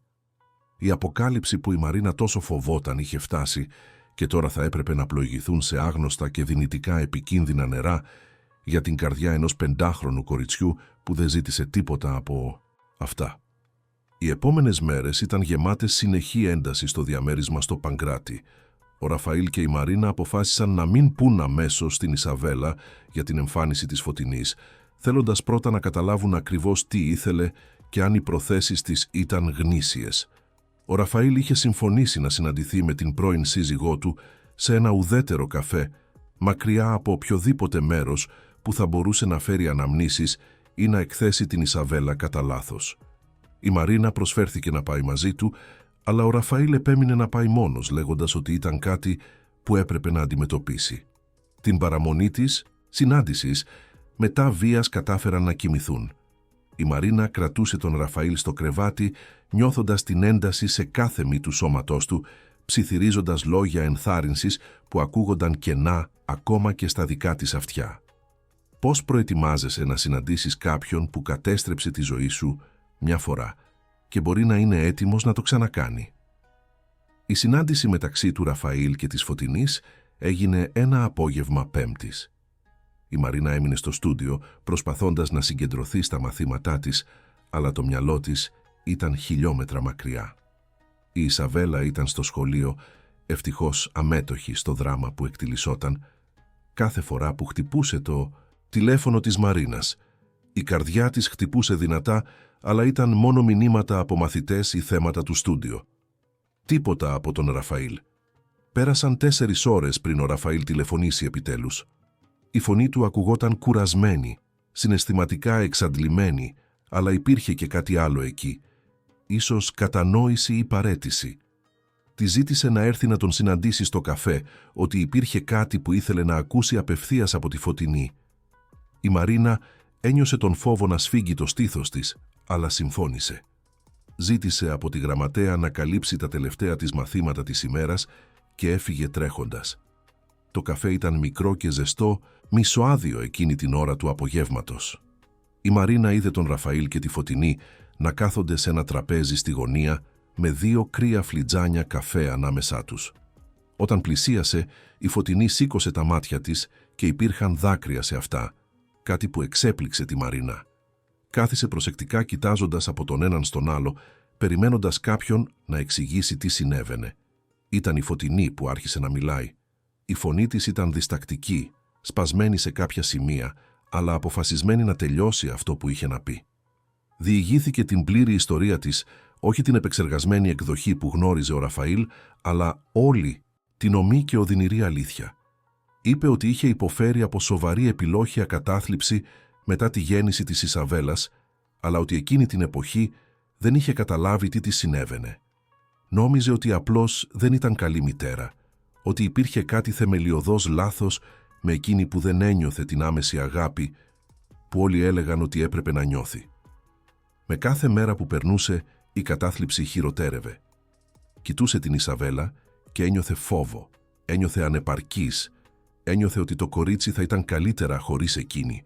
[SPEAKER 1] Η αποκάλυψη που η Μαρίνα τόσο φοβόταν είχε φτάσει και τώρα θα έπρεπε να πλοηγηθούν σε άγνωστα και δυνητικά επικίνδυνα νερά για την καρδιά ενός 5χρονου κοριτσιού που δεν ζήτησε τίποτα από αυτά. Οι επόμενες μέρες ήταν γεμάτες συνεχή ένταση στο διαμέρισμα στο Παγκράτη. Ο Ραφαήλ και η Μαρίνα αποφάσισαν να μην πούν αμέσως στην Ισαβέλα για την εμφάνιση της Φωτεινής, θέλοντας πρώτα να καταλάβουν ακριβώς τι ήθελε και αν οι προθέσεις της ήταν γνήσιες. Ο Ραφαήλ είχε συμφωνήσει να συναντηθεί με την πρώην σύζυγό του σε ένα ουδέτερο καφέ, μακριά από οποιοδήποτε μέρος που θα μπορούσε να φέρει αναμνήσεις ή να εκθέσει την Ισαβέλα κατά λάθος. Η Μαρίνα προσφέρθηκε να πάει μαζί του, αλλά ο Ραφαήλ επέμεινε να πάει μόνος, λέγοντας ότι ήταν κάτι που έπρεπε να αντιμετωπίσει. Την παραμονή της συνάντησης, μετά βίας κατάφεραν να κοιμηθούν. Η Μαρίνα κρατούσε τον Ραφαήλ στο κρεβάτι, νιώθοντας την ένταση σε κάθε μυ του σώματός του, ψιθυρίζοντας λόγια ενθάρρυνσης που ακούγονταν κενά ακόμα και στα δικά της αυτιά. Πώς προετοιμάζεσαι να συναντήσεις κάποιον που κατέστρεψε τη ζωή σου μια φορά και μπορεί να είναι έτοιμος να το ξανακάνει? Η συνάντηση μεταξύ του Ραφαήλ και της Φωτεινής έγινε ένα απόγευμα Πέμπτης. Η Μαρίνα έμεινε στο στούντιο προσπαθώντας να συγκεντρωθεί στα μαθήματά της, αλλά το μυαλό της ήταν χιλιόμετρα μακριά. Η Ισαβέλα ήταν στο σχολείο, ευτυχώς αμέτωχη στο δράμα που εκτιλισσόταν. Κάθε φορά που χτυπούσε το τηλέφωνο της Μαρίνας, η καρδιά της χτυπούσε δυνατά, αλλά ήταν μόνο μηνύματα από μαθητές ή θέματα του στούντιο. Τίποτα από τον Ραφαήλ. Πέρασαν 4 ώρες πριν ο Ραφαήλ τηλεφωνήσει επιτέλους. Η φωνή του ακουγόταν κουρασμένη, συναισθηματικά εξαντλημένη, αλλά υπήρχε και κάτι άλλο εκεί. Ίσως κατανόηση ή παρέτηση. Τη ζήτησε να έρθει να τον συναντήσει στο καφέ, ότι υπήρχε κάτι που ήθελε να ακούσει απευθείας από τη Φωτεινή. Η Μαρίνα ένιωσε τον φόβο να σφίγγει το στήθος της, αλλά συμφώνησε. Ζήτησε από τη γραμματέα να καλύψει τα τελευταία της μαθήματα της ημέρας και έφυγε τρέχοντας. Το καφέ ήταν μικρό και ζεστό, μισοάδιο εκείνη την ώρα του απογεύματος. Η Μαρίνα είδε τον Ραφαήλ και τη Φωτεινή να κάθονται σε ένα τραπέζι στη γωνία με 2 κρύα φλιτζάνια καφέ ανάμεσά τους. Όταν πλησίασε, η Φωτεινή σήκωσε τα μάτια της και υπήρχαν δάκρυα σε αυτά, κάτι που εξέπληξε τη Μαρίνα. Κάθισε προσεκτικά κοιτάζοντας από τον έναν στον άλλο, περιμένοντας κάποιον να εξηγήσει τι συνέβαινε. Ήταν η Φωτεινή που άρχισε να μιλάει. Η φωνή της ήταν διστακτική, σπασμένη σε κάποια σημεία, αλλά αποφασισμένη να τελειώσει αυτό που είχε να πει. Διηγήθηκε την πλήρη ιστορία της, όχι την επεξεργασμένη εκδοχή που γνώριζε ο Ραφαήλ, αλλά όλη την ομή και οδυνηρή αλήθεια. Είπε ότι είχε υποφέρει από σοβαρή επιλόχια κατάθλιψη μετά τη γέννηση της Ισαβέλας, αλλά ότι εκείνη την εποχή δεν είχε καταλάβει τι της συνέβαινε. Νόμιζε ότι απλώς δεν ήταν καλή μητέρα, ότι υπήρχε κάτι θεμελιωδώς λάθος με εκείνη που δεν ένιωθε την άμεση αγάπη που όλοι έλεγαν ότι έπρεπε να νιώθει. Με κάθε μέρα που περνούσε, η κατάθλιψη χειροτέρευε. Κοιτούσε την Ισαβέλα και ένιωθε φόβο, ένιωθε ανεπαρκής, ένιωθε ότι το κορίτσι θα ήταν καλύτερα χωρίς εκείνη.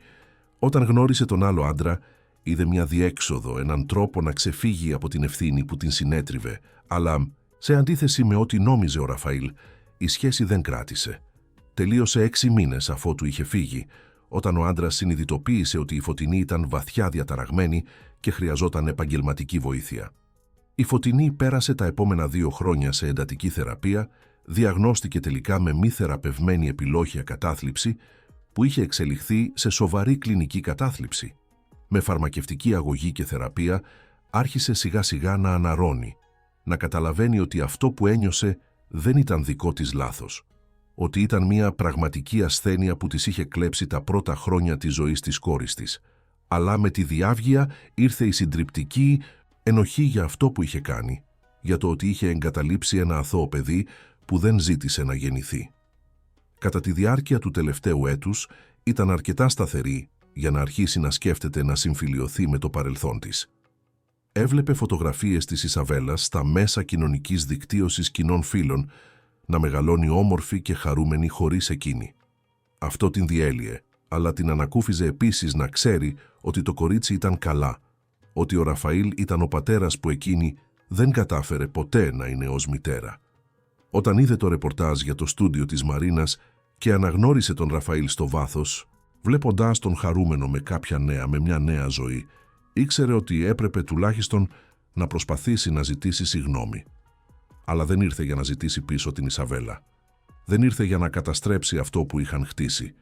[SPEAKER 1] Όταν γνώρισε τον άλλο άντρα, είδε μια διέξοδο, έναν τρόπο να ξεφύγει από την ευθύνη που την συνέτριβε, αλλά σε αντίθεση με ό,τι νόμιζε ο Ραφαήλ, η σχέση δεν κράτησε. Τελείωσε 6 μήνες αφότου είχε φύγει, όταν ο άντρας συνειδητοποίησε ότι η Φωτεινή ήταν βαθιά διαταραγμένη και χρειαζόταν επαγγελματική βοήθεια. Η Φωτεινή πέρασε τα επόμενα 2 χρόνια σε εντατική θεραπεία, διαγνώστηκε τελικά με μη θεραπευμένη επιλόχια κατάθλιψη που είχε εξελιχθεί σε σοβαρή κλινική κατάθλιψη. Με φαρμακευτική αγωγή και θεραπεία άρχισε σιγά σιγά να αναρρώνει, να καταλαβαίνει ότι αυτό που ένιωσε δεν ήταν δικό της λάθος, ότι ήταν μια πραγματική ασθένεια που της είχε κλέψει τα πρώτα χρόνια της ζωής της κόρης της. Αλλά με τη διάβγεια ήρθε η συντριπτική ενοχή για αυτό που είχε κάνει, για το ότι είχε εγκαταλείψει ένα αθώο παιδί που δεν ζήτησε να γεννηθεί. Κατά τη διάρκεια του τελευταίου έτους ήταν αρκετά σταθερή για να αρχίσει να σκέφτεται να συμφιλιωθεί με το παρελθόν της. Έβλεπε φωτογραφίες της Ισαβέλας στα μέσα κοινωνικής δικτύωσης κοινών φίλων να μεγαλώνει όμορφη και χαρούμενη χωρίς εκείνη. Αυτό την διέλυε, αλλά την ανακούφιζε επίσης να ξέρει ότι το κορίτσι ήταν καλά, ότι ο Ραφαήλ ήταν ο πατέρας που εκείνη δεν κατάφερε ποτέ να είναι ως μητέρα. Όταν είδε το ρεπορτάζ για το στούντιο της Μαρίνας και αναγνώρισε τον Ραφαήλ στο βάθος, βλέποντάς τον χαρούμενο με κάποια νέα, με μια νέα ζωή, ήξερε ότι έπρεπε τουλάχιστον να προσπαθήσει να ζητήσει συγγνώμη. Αλλά δεν ήρθε για να ζητήσει πίσω την Ισαβέλα. Δεν ήρθε για να καταστρέψει αυτό που είχαν χτίσει.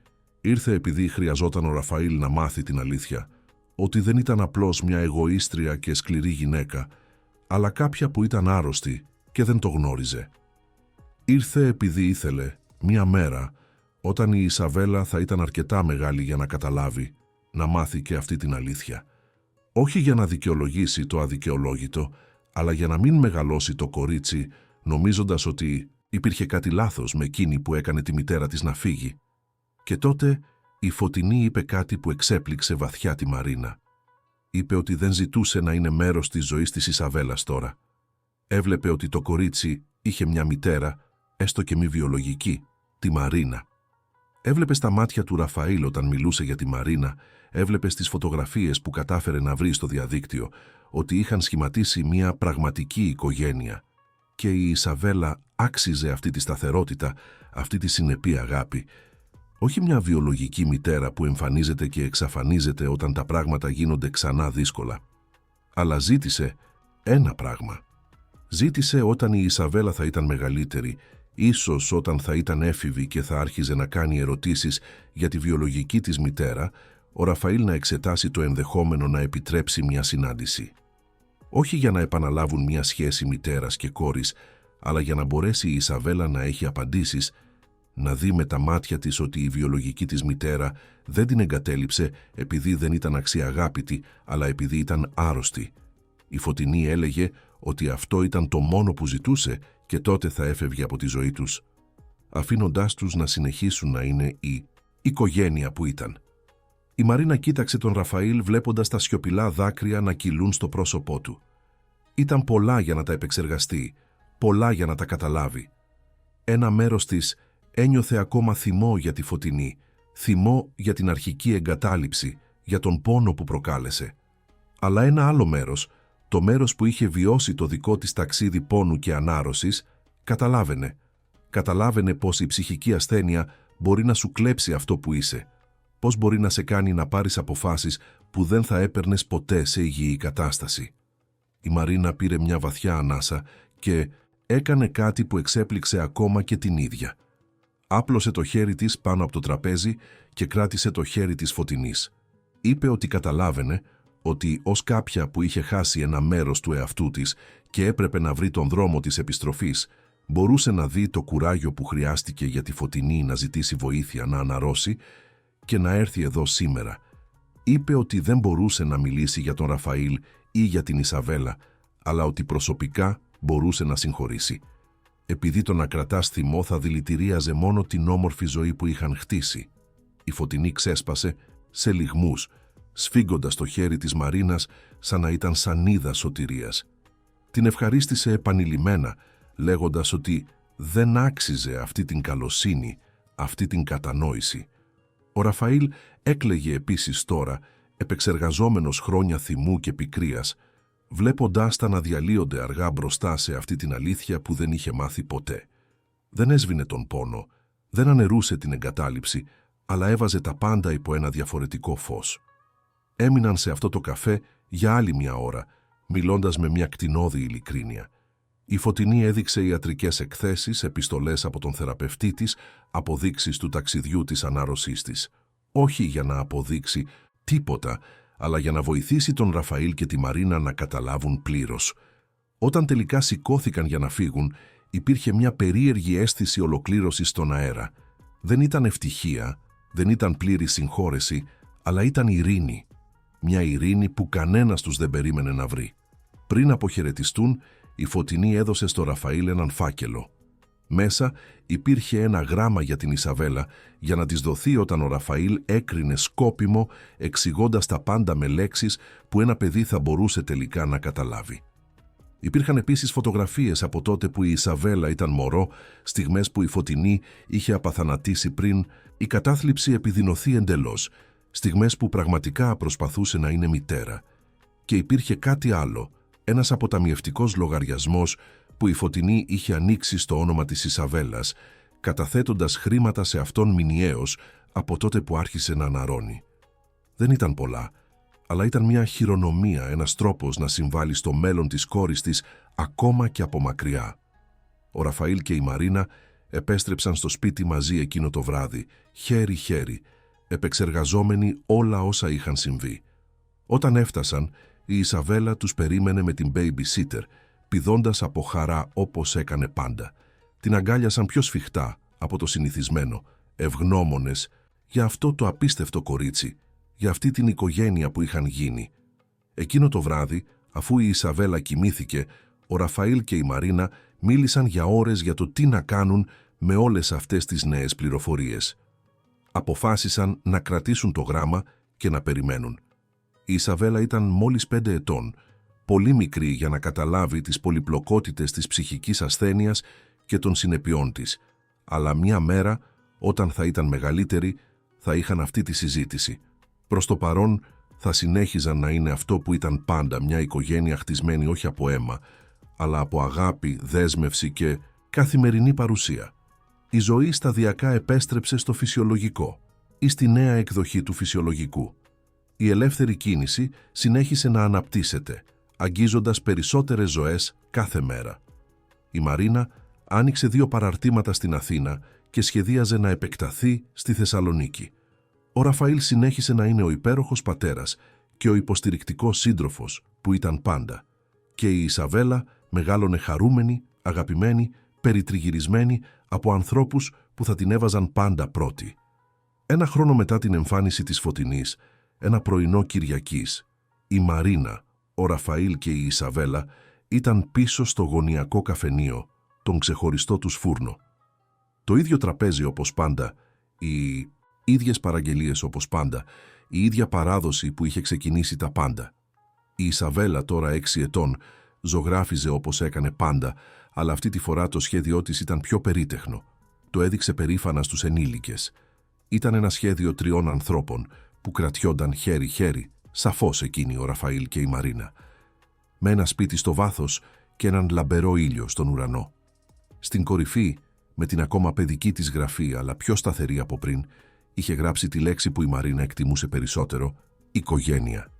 [SPEAKER 1] Ήρθε επειδή χρειαζόταν ο Ραφαήλ να μάθει την αλήθεια, ότι δεν ήταν απλώς μια εγωίστρια και σκληρή γυναίκα, αλλά κάποια που ήταν άρρωστη και δεν το γνώριζε. Ήρθε επειδή ήθελε Μία μέρα, όταν η Ισαβέλα θα ήταν αρκετά μεγάλη για να καταλάβει, να μάθει και αυτή την αλήθεια. Όχι για να δικαιολογήσει το αδικαιολόγητο, αλλά για να μην μεγαλώσει το κορίτσι, νομίζοντας ότι υπήρχε κάτι λάθος με εκείνη που έκανε τη μητέρα της να φύγει. Και τότε η Φωτεινή είπε κάτι που εξέπληξε βαθιά τη Μαρίνα. Είπε ότι δεν ζητούσε να είναι μέρος της ζωής της Ισαβέλας τώρα. Έβλεπε ότι το κορίτσι είχε μια μητέρα, έστω και μη βιολογική, τη Μαρίνα. Έβλεπε στα μάτια του Ραφαήλ όταν μιλούσε για τη Μαρίνα, έβλεπε στις φωτογραφίες που κατάφερε να βρει στο διαδίκτυο, ότι είχαν σχηματίσει μια πραγματική οικογένεια. Και η Ισαβέλα άξιζε αυτή τη σταθερότητα, αυτή τη συνεπή αγάπη. Όχι μια βιολογική μητέρα που εμφανίζεται και εξαφανίζεται όταν τα πράγματα γίνονται ξανά δύσκολα. Αλλά ζήτησε ένα πράγμα. Ζήτησε όταν η Ισαβέλα θα ήταν μεγαλύτερη, ίσως όταν θα ήταν έφηβη και θα άρχιζε να κάνει ερωτήσεις για τη βιολογική της μητέρα, ο Ραφαήλ να εξετάσει το ενδεχόμενο να επιτρέψει μια συνάντηση. Όχι για να επαναλάβουν μια σχέση μητέρας και κόρης, αλλά για να μπορέσει η Ισαβέλα να έχει απαντήσεις, να δει με τα μάτια της ότι η βιολογική της μητέρα δεν την εγκατέλειψε επειδή δεν ήταν αξιαγάπητη, αλλά επειδή ήταν άρρωστη. Η Φωτεινή έλεγε ότι αυτό ήταν το μόνο που ζητούσε και τότε θα έφευγε από τη ζωή τους, αφήνοντάς τους να συνεχίσουν να είναι η οικογένεια που ήταν. Η Μαρίνα κοίταξε τον Ραφαήλ βλέποντας τα σιωπηλά δάκρυα να κυλούν στο πρόσωπό του. Ήταν πολλά για να τα επεξεργαστεί, πολλά για να τα καταλάβει. Ένα μέρος της ένιωθε ακόμα θυμό για τη Φωτεινή, θυμό για την αρχική εγκατάλειψη, για τον πόνο που προκάλεσε. Αλλά ένα άλλο μέρος, το μέρος που είχε βιώσει το δικό της ταξίδι πόνου και ανάρρωσης, καταλάβαινε πως η ψυχική ασθένεια μπορεί να σου κλέψει αυτό που είσαι, πώς μπορεί να σε κάνει να πάρεις αποφάσεις που δεν θα έπαιρνες ποτέ σε υγιή κατάσταση. Η Μαρίνα πήρε μια βαθιά ανάσα και έκανε κάτι που εξέπληξε ακόμα και την ίδια. Άπλωσε το χέρι της πάνω από το τραπέζι και κράτησε το χέρι της Φωτεινής. Είπε ότι καταλάβαινε ότι ως κάποια που είχε χάσει ένα μέρος του εαυτού της και έπρεπε να βρει τον δρόμο της επιστροφής, μπορούσε να δει το κουράγιο που χρειάστηκε για τη Φωτεινή να ζητήσει βοήθεια να αναρρώσει και να έρθει εδώ σήμερα. Είπε ότι δεν μπορούσε να μιλήσει για τον Ραφαήλ ή για την Ισαβέλα, αλλά ότι προσωπικά μπορούσε να συγχωρήσει. Επειδή το να κρατάς θυμό θα δηλητηρίαζε μόνο την όμορφη ζωή που είχαν χτίσει. Η Φωτεινή ξέσπασε σε λυγμούς, σφίγγοντας το χέρι της Μαρίνας σαν να ήταν σανίδα σωτηρίας. Την ευχαρίστησε επανειλημμένα, λέγοντας ότι δεν άξιζε αυτή την καλοσύνη, αυτή την κατανόηση. Ο Ραφαήλ έκλαιγε επίσης τώρα, επεξεργαζόμενος χρόνια θυμού και πικρίας, βλέποντάς τα να διαλύονται αργά μπροστά σε αυτή την αλήθεια που δεν είχε μάθει ποτέ. Δεν έσβηνε τον πόνο, δεν αναιρούσε την εγκατάλειψη, αλλά έβαζε τα πάντα υπό ένα διαφορετικό φως. Έμειναν σε αυτό το καφέ για άλλη μια ώρα, μιλώντας με μια κτηνώδη ειλικρίνεια. Η Φωτεινή έδειξε ιατρικές εκθέσεις, επιστολές από τον θεραπευτή της, αποδείξεις του ταξιδιού της ανάρρωσής της. Όχι για να αποδείξει τίποτα, αλλά για να βοηθήσει τον Ραφαήλ και τη Μαρίνα να καταλάβουν πλήρως. Όταν τελικά σηκώθηκαν για να φύγουν, υπήρχε μια περίεργη αίσθηση ολοκλήρωσης στον αέρα. Δεν ήταν ευτυχία, δεν ήταν πλήρη συγχώρεση, αλλά ήταν ειρήνη. Μια ειρήνη που κανένας τους δεν περίμενε να βρει. Πριν αποχαιρετιστούν, η Φωτεινή έδωσε στο Ραφαήλ έναν φάκελο. Μέσα υπήρχε ένα γράμμα για την Ισαβέλα για να της δοθεί όταν ο Ραφαήλ έκρινε σκόπιμο, εξηγώντας τα πάντα με λέξεις που ένα παιδί θα μπορούσε τελικά να καταλάβει. Υπήρχαν επίσης φωτογραφίες από τότε που η Ισαβέλα ήταν μωρό, στιγμές που η Φωτεινή είχε απαθανατήσει πριν η κατάθλιψη επιδεινωθεί εντελώς, στιγμές που πραγματικά προσπαθούσε να είναι μητέρα. Και υπήρχε κάτι άλλο, ένας αποταμιευτικός λογαριασμός που η Φωτεινή είχε ανοίξει στο όνομα της Ισαβέλας, καταθέτοντας χρήματα σε αυτόν μηνιαίως από τότε που άρχισε να αναρρώνει. Δεν ήταν πολλά, αλλά ήταν μια χειρονομία, ένας τρόπος να συμβάλλει στο μέλλον της κόρης της ακόμα και από μακριά. Ο Ραφαήλ και η Μαρίνα επέστρεψαν στο σπίτι μαζί εκείνο το βράδυ, χέρι-χέρι, επεξεργαζόμενοι όλα όσα είχαν συμβεί. Όταν έφτασαν, η Ισαβέλα τους περίμενε με την babysitter, πηδώντας από χαρά όπως έκανε πάντα. Την αγκάλιασαν πιο σφιχτά, από το συνηθισμένο, ευγνώμονες για αυτό το απίστευτο κορίτσι, για αυτή την οικογένεια που είχαν γίνει. Εκείνο το βράδυ, αφού η Ισαβέλα κοιμήθηκε, ο Ραφαήλ και η Μαρίνα μίλησαν για ώρες για το τι να κάνουν με όλες αυτές τις νέες πληροφορίες. Αποφάσισαν να κρατήσουν το γράμμα και να περιμένουν. Η Ισαβέλα ήταν μόλις 5 ετών, πολύ μικρή για να καταλάβει τις πολυπλοκότητες της ψυχικής ασθένειας και των συνεπειών της, αλλά μια μέρα, όταν θα ήταν μεγαλύτερη, θα είχαν αυτή τη συζήτηση. Προς το παρόν, θα συνέχιζαν να είναι αυτό που ήταν πάντα, μια οικογένεια χτισμένη όχι από αίμα, αλλά από αγάπη, δέσμευση και καθημερινή παρουσία. Η ζωή σταδιακά επέστρεψε στο φυσιολογικό ή στη νέα εκδοχή του φυσιολογικού. Η ελεύθερη κίνηση συνέχισε να αναπτύσσεται, αγγίζοντας περισσότερες ζωές κάθε μέρα. Η Μαρίνα άνοιξε 2 παραρτήματα στην Αθήνα και σχεδίαζε να επεκταθεί στη Θεσσαλονίκη. Ο Ραφαήλ συνέχισε να είναι ο υπέροχος πατέρας και ο υποστηρικτικός σύντροφος που ήταν πάντα. Και η Ισαβέλα μεγάλωνε χαρούμενη, αγαπημένη, περιτριγυρισμένη από ανθρώπους που θα την έβαζαν πάντα πρώτη. Ένα χρόνο μετά την εμφάνιση της Φωτεινής, ένα πρωινό Κυριακής, η Μαρίνα, ο Ραφαήλ και η Ισαβέλα ήταν πίσω στο γωνιακό καφενείο, τον ξεχωριστό τους φούρνο. Το ίδιο τραπέζι όπως πάντα, οι ίδιες παραγγελίες όπως πάντα, η ίδια παράδοση που είχε ξεκινήσει τα πάντα. Η Ισαβέλα, τώρα 6 ετών, ζωγράφιζε όπως έκανε πάντα, αλλά αυτή τη φορά το σχέδιό της ήταν πιο περίτεχνο. Το έδειξε περήφανα στους ενήλικες. Ήταν ένα σχέδιο 3 ανθρώπων που κρατιόνταν χέρι-χέρι, σαφώς εκείνοι ο Ραφαήλ και η Μαρίνα. Με ένα σπίτι στο βάθος και έναν λαμπερό ήλιο στον ουρανό. Στην κορυφή, με την ακόμα παιδική της γραφή, αλλά πιο σταθερή από πριν, είχε γράψει τη λέξη που η Μαρίνα εκτιμούσε περισσότερο, οικογένεια.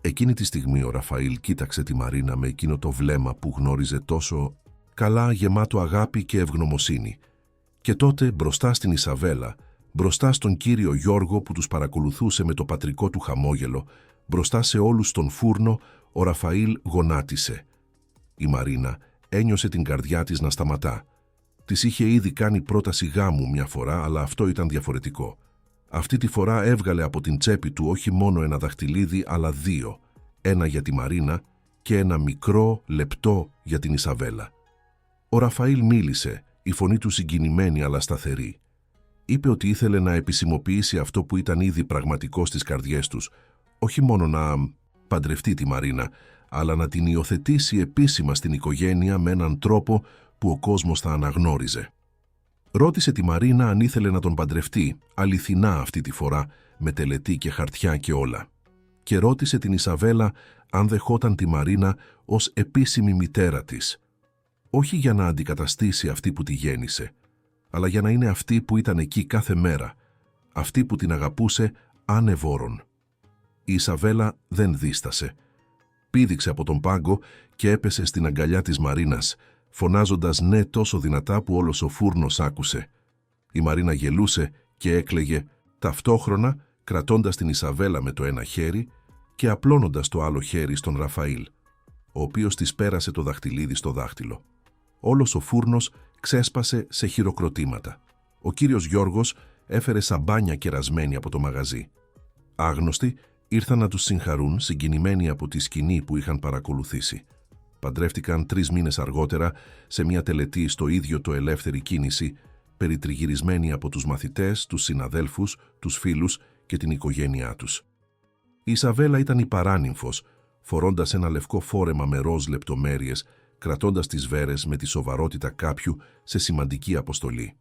[SPEAKER 1] Εκείνη τη στιγμή ο Ραφαήλ κοίταξε τη Μαρίνα με εκείνο το βλέμμα που γνώριζε τόσο καλά, γεμάτο αγάπη και ευγνωμοσύνη. Και τότε μπροστά στην Ισαβέλα, μπροστά στον κύριο Γιώργο που τους παρακολουθούσε με το πατρικό του χαμόγελο, μπροστά σε όλους στον φούρνο, ο Ραφαήλ γονάτισε. Η Μαρίνα ένιωσε την καρδιά της να σταματά. Της είχε ήδη κάνει πρόταση γάμου μια φορά, αλλά αυτό ήταν διαφορετικό. Αυτή τη φορά έβγαλε από την τσέπη του όχι μόνο ένα δαχτυλίδι, αλλά 2. Ένα για τη Μαρίνα και ένα μικρό, λεπτό για την Ισαβέλα. Ο Ραφαήλ μίλησε, η φωνή του συγκινημένη αλλά σταθερή. Είπε ότι ήθελε να επισημοποιήσει αυτό που ήταν ήδη πραγματικό στις καρδιές τους, όχι μόνο να παντρευτεί τη Μαρίνα, αλλά να την υιοθετήσει επίσημα στην οικογένεια με έναν τρόπο που ο κόσμος θα αναγνώριζε. Ρώτησε τη Μαρίνα αν ήθελε να τον παντρευτεί, αληθινά αυτή τη φορά, με τελετή και χαρτιά και όλα. Και ρώτησε την Ισαβέλα αν δεχόταν τη Μαρίνα ως επίσημη μητέρα της. Όχι για να αντικαταστήσει αυτή που τη γέννησε, αλλά για να είναι αυτή που ήταν εκεί κάθε μέρα, αυτή που την αγαπούσε ανεβόρον. Η Ισαβέλα δεν δίστασε. Πήδηξε από τον πάγκο και έπεσε στην αγκαλιά της Μαρίνας, φωνάζοντας ναι τόσο δυνατά που όλος ο φούρνος άκουσε. Η Μαρίνα γελούσε και έκλαιγε, ταυτόχρονα κρατώντας την Ισαβέλα με το ένα χέρι και απλώνοντας το άλλο χέρι στον Ραφαήλ, ο οποίος της πέρασε το δαχτυλίδι στο δάχτυλο. Όλος ο φούρνος ξέσπασε σε χειροκροτήματα. Ο κύριος Γιώργος έφερε σαμπάνια κερασμένη από το μαγαζί. Άγνωστοι ήρθαν να τους συγχαρούν, συγκινημένοι από τη σκηνή που είχαν παρακολουθήσει. Παντρεύτηκαν 3 μήνες αργότερα σε μια τελετή στο ίδιο το ελεύθερη κίνηση, περιτριγυρισμένοι από τους μαθητές, τους συναδέλφους, τους φίλους και την οικογένειά τους. Η Ισαβέλα ήταν η παράνυμφος, φορώντας ένα λευκό φόρεμα με ροζ λεπτομέρειες, κρατώντας τις βέρες με τη σοβαρότητα κάποιου σε σημαντική αποστολή.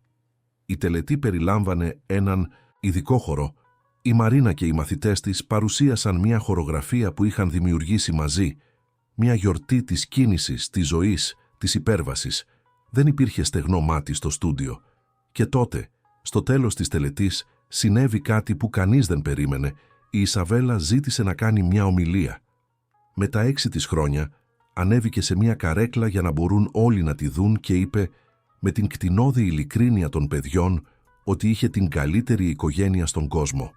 [SPEAKER 1] Η τελετή περιλάμβανε έναν ειδικό χορό. Η Μαρίνα και οι μαθητές της παρουσίασαν μια χορογραφία που είχαν δημιουργήσει μαζί, μια γιορτή της κίνησης, της ζωής, της υπέρβασης. Δεν υπήρχε στεγνό μάτι στο στούντιο. Και τότε, στο τέλος της τελετής, συνέβη κάτι που κανείς δεν περίμενε. Η Ισαβέλα ζήτησε να κάνει μια ομιλία. Με τα 6 της χρόνια, ανέβηκε σε μια καρέκλα για να μπορούν όλοι να τη δουν και είπε, με την κτηνώδη ειλικρίνεια των παιδιών, ότι είχε την καλύτερη οικογένεια στον κόσμο.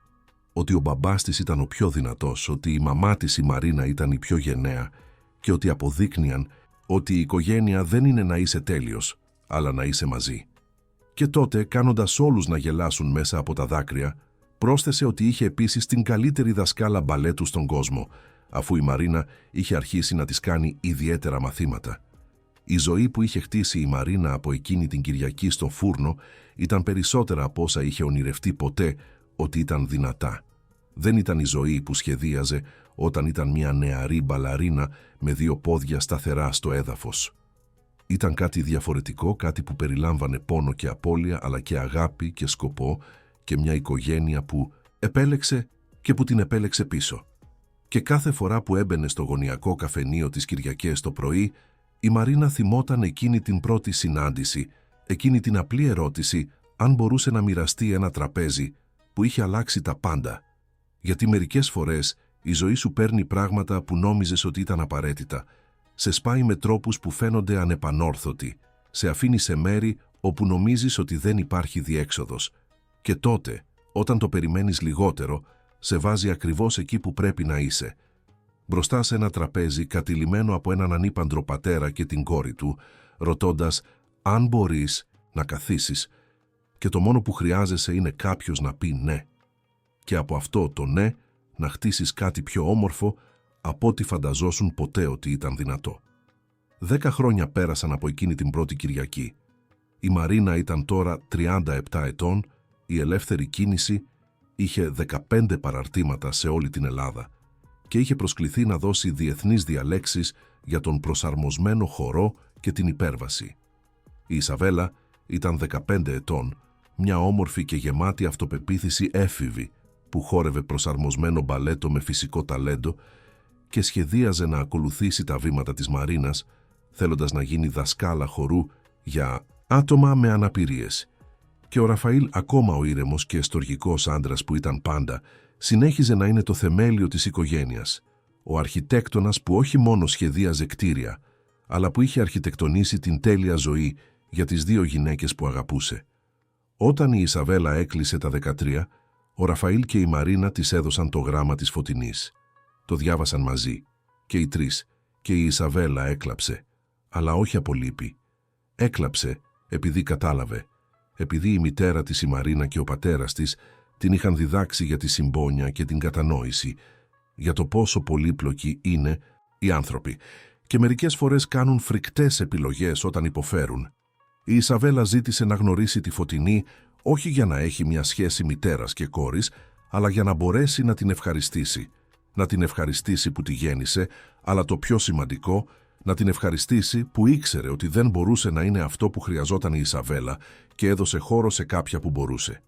[SPEAKER 1] Ότι ο μπαμπάς της ήταν ο πιο δυνατός, ότι η μαμά της η Μαρίνα ήταν η πιο γενναία και ότι αποδείκνυαν ότι η οικογένεια δεν είναι να είσαι τέλειος, αλλά να είσαι μαζί. Και τότε, κάνοντας όλους να γελάσουν μέσα από τα δάκρυα, πρόσθεσε ότι είχε επίσης την καλύτερη δασκάλα μπαλέτου στον κόσμο, αφού η Μαρίνα είχε αρχίσει να της κάνει ιδιαίτερα μαθήματα. Η ζωή που είχε χτίσει η Μαρίνα από εκείνη την Κυριακή στο φούρνο ήταν περισσότερα από όσα είχε ονειρευτεί ποτέ ότι ήταν δυνατά. Δεν ήταν η ζωή που σχεδίαζε όταν ήταν μια νεαρή μπαλαρίνα με 2 πόδια σταθερά στο έδαφος. Ήταν κάτι διαφορετικό, κάτι που περιλάμβανε πόνο και απώλεια, αλλά και αγάπη και σκοπό και μια οικογένεια που επέλεξε και που την επέλεξε πίσω. Και κάθε φορά που έμπαινε στο γωνιακό καφενείο τις Κυριακές το πρωί, η Μαρίνα θυμόταν εκείνη την πρώτη συνάντηση, εκείνη την απλή ερώτηση αν μπορούσε να μοιραστεί ένα τραπέζι που είχε αλλάξει τα πάντα. Γιατί μερικές φορές η ζωή σου παίρνει πράγματα που νόμιζες ότι ήταν απαραίτητα, σε σπάει με τρόπους που φαίνονται ανεπανόρθωτοι, σε αφήνει σε μέρη όπου νομίζεις ότι δεν υπάρχει διέξοδος. Και τότε, όταν το περιμένεις λιγότερο, σε βάζει ακριβώς εκεί που πρέπει να είσαι. Μπροστά σε ένα τραπέζι κατηλημμένο από έναν ανήπαντρο πατέρα και την κόρη του, ρωτώντας αν μπορείς να καθίσεις, και το μόνο που χρειάζεσαι είναι κάποιος να πει ναι. Και από αυτό το ναι να χτίσεις κάτι πιο όμορφο από ό,τι φανταζόσουν ποτέ ότι ήταν δυνατό. 10 χρόνια πέρασαν από εκείνη την πρώτη Κυριακή. Η Μαρίνα ήταν τώρα 37 ετών, η ελεύθερη κίνηση είχε 15 παραρτήματα σε όλη την Ελλάδα και είχε προσκληθεί να δώσει διεθνείς διαλέξεις για τον προσαρμοσμένο χορό και την υπέρβαση. Η Ισαβέλα ήταν 15 ετών, μια όμορφη και γεμάτη αυτοπεποίθηση έφηβη που χόρευε προσαρμοσμένο μπαλέτο με φυσικό ταλέντο και σχεδίαζε να ακολουθήσει τα βήματα της Μαρίνας, θέλοντας να γίνει δασκάλα χορού για άτομα με αναπηρίες. Και ο Ραφαήλ, ακόμα ο ήρεμος και στοργικός άντρας που ήταν πάντα, συνέχιζε να είναι το θεμέλιο της οικογένειας. Ο αρχιτέκτονας που όχι μόνο σχεδίαζε κτίρια, αλλά που είχε αρχιτεκτονήσει την τέλεια ζωή για τις 2 γυναίκες που αγαπούσε. Όταν η Ισαβέλα έκλεισε τα 13, ο Ραφαήλ και η Μαρίνα της έδωσαν το γράμμα της Φωτεινής. Το διάβασαν μαζί, και οι 3, και η Ισαβέλα έκλαψε, αλλά όχι από λύπη. Έκλαψε επειδή κατάλαβε, επειδή η μητέρα της η Μαρίνα και ο πατέρας της την είχαν διδάξει για τη συμπόνια και την κατανόηση, για το πόσο πολύπλοκοι είναι οι άνθρωποι και μερικές φορές κάνουν φρικτές επιλογές όταν υποφέρουν. Η Ισαβέλα ζήτησε να γνωρίσει τη Φωτεινή όχι για να έχει μια σχέση μητέρας και κόρης, αλλά για να μπορέσει να την ευχαριστήσει. Να την ευχαριστήσει που τη γέννησε, αλλά το πιο σημαντικό, να την ευχαριστήσει που ήξερε ότι δεν μπορούσε να είναι αυτό που χρειαζόταν η Ισαβέλα και έδωσε χώρο σε κάποια που μπορούσε.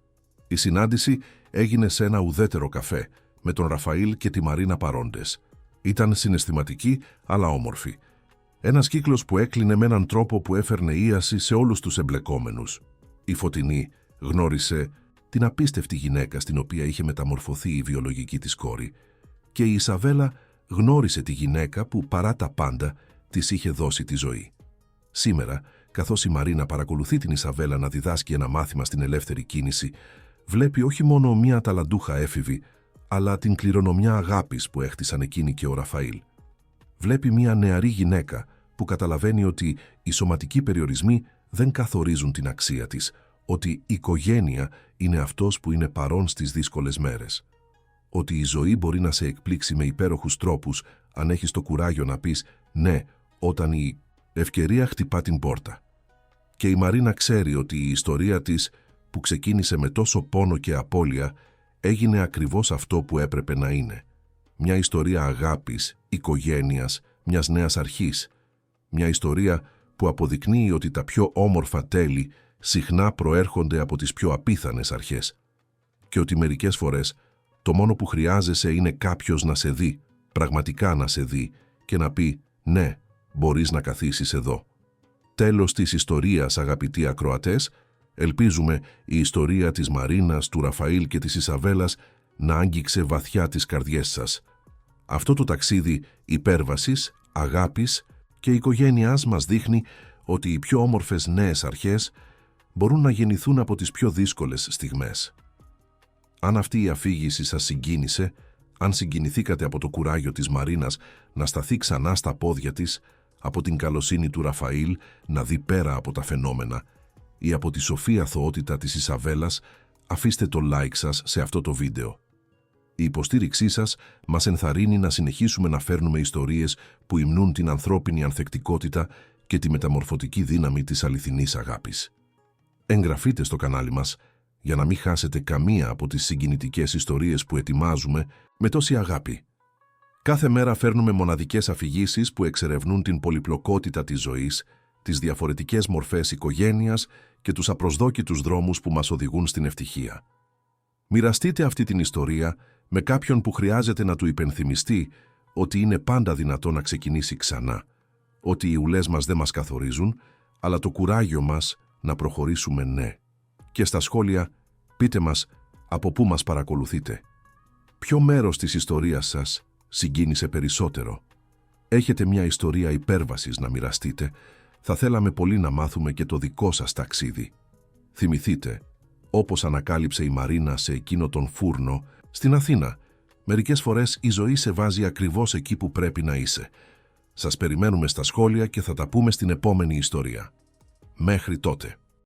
[SPEAKER 1] Η συνάντηση έγινε σε ένα ουδέτερο καφέ, με τον Ραφαήλ και τη Μαρίνα παρόντες. Ήταν συναισθηματική, αλλά όμορφη. Ένας κύκλος που έκλεινε με έναν τρόπο που έφερνε ίαση σε όλους τους εμπλεκόμενους. Η Φωτεινή γνώρισε την απίστευτη γυναίκα στην οποία είχε μεταμορφωθεί η βιολογική της κόρη και η Ισαβέλα γνώρισε τη γυναίκα που παρά τα πάντα της είχε δώσει τη ζωή. Σήμερα, καθώς η Μαρίνα παρακολουθεί την Ισαβέλα να διδάσκει ένα μάθημα στην ελεύθερη κίνηση, βλέπει όχι μόνο μια ταλαντούχα έφηβη, αλλά την κληρονομιά αγάπης που έχτισαν εκείνη και ο Ραφαήλ. Βλέπει μια νεαρή γυναίκα που καταλαβαίνει ότι οι σωματικοί περιορισμοί δεν καθορίζουν την αξία της, ότι η οικογένεια είναι αυτός που είναι παρόν στις δύσκολες μέρες. Ότι η ζωή μπορεί να σε εκπλήξει με υπέροχους τρόπους αν έχεις το κουράγιο να πεις ναι όταν η ευκαιρία χτυπά την πόρτα. Και η Μαρίνα ξέρει ότι η ιστορία της, που ξεκίνησε με τόσο πόνο και απώλεια, έγινε ακριβώς αυτό που έπρεπε να είναι. Μια ιστορία αγάπης, οικογένειας, μιας νέας αρχής. Μια ιστορία που αποδεικνύει ότι τα πιο όμορφα τέλη συχνά προέρχονται από τις πιο απίθανες αρχές. Και ότι μερικές φορές το μόνο που χρειάζεσαι είναι κάποιος να σε δει, πραγματικά να σε δει και να πει «Ναι, μπορείς να καθίσεις εδώ». Τέλος της ιστορίας, αγαπητοί ακροατές, ελπίζουμε η ιστορία της Μαρίνας, του Ραφαήλ και της Ισαβέλας να άγγιξε βαθιά τις καρδιές σας. Αυτό το ταξίδι υπέρβασης, αγάπης και οικογένειάς μας δείχνει ότι οι πιο όμορφες νέες αρχές μπορούν να γεννηθούν από τις πιο δύσκολες στιγμές. Αν αυτή η αφήγηση σας συγκίνησε, αν συγκινηθήκατε από το κουράγιο της Μαρίνας να σταθεί ξανά στα πόδια της, από την καλοσύνη του Ραφαήλ να δει πέρα από τα φαινόμενα, ή από τη σοφή αθωότητα της Ισαβέλας, αφήστε το like σας σε αυτό το βίντεο. Η υποστήριξή σας μας ενθαρρύνει να συνεχίσουμε να φέρνουμε ιστορίες που υμνούν την ανθρώπινη ανθεκτικότητα και τη μεταμορφωτική δύναμη της αληθινής αγάπης. Εγγραφείτε στο κανάλι μας για να μην χάσετε καμία από τις συγκινητικές ιστορίες που ετοιμάζουμε με τόση αγάπη. Κάθε μέρα φέρνουμε μοναδικές αφηγήσεις που εξερευνούν την πολυπλοκότητα της ζωής, τις διαφορετικές μορφές οικογένειας και τους απροσδόκητους δρόμους που μας οδηγούν στην ευτυχία. Μοιραστείτε αυτή την ιστορία με κάποιον που χρειάζεται να του υπενθυμιστεί ότι είναι πάντα δυνατό να ξεκινήσει ξανά, ότι οι ουλές μας δεν μας καθορίζουν, αλλά το κουράγιο μας να προχωρήσουμε ναι. Και στα σχόλια πείτε μας από πού μας παρακολουθείτε. Ποιο μέρος της ιστορίας σας συγκίνησε περισσότερο? Έχετε μια ιστορία υπέρβασης να μοιραστείτε? Θα θέλαμε πολύ να μάθουμε και το δικό σας ταξίδι. Θυμηθείτε, όπως ανακάλυψε η Μαρίνα σε εκείνο τον φούρνο στην Αθήνα, μερικές φορές η ζωή σε βάζει ακριβώς εκεί που πρέπει να είσαι. Σας περιμένουμε στα σχόλια και θα τα πούμε στην επόμενη ιστορία. Μέχρι τότε.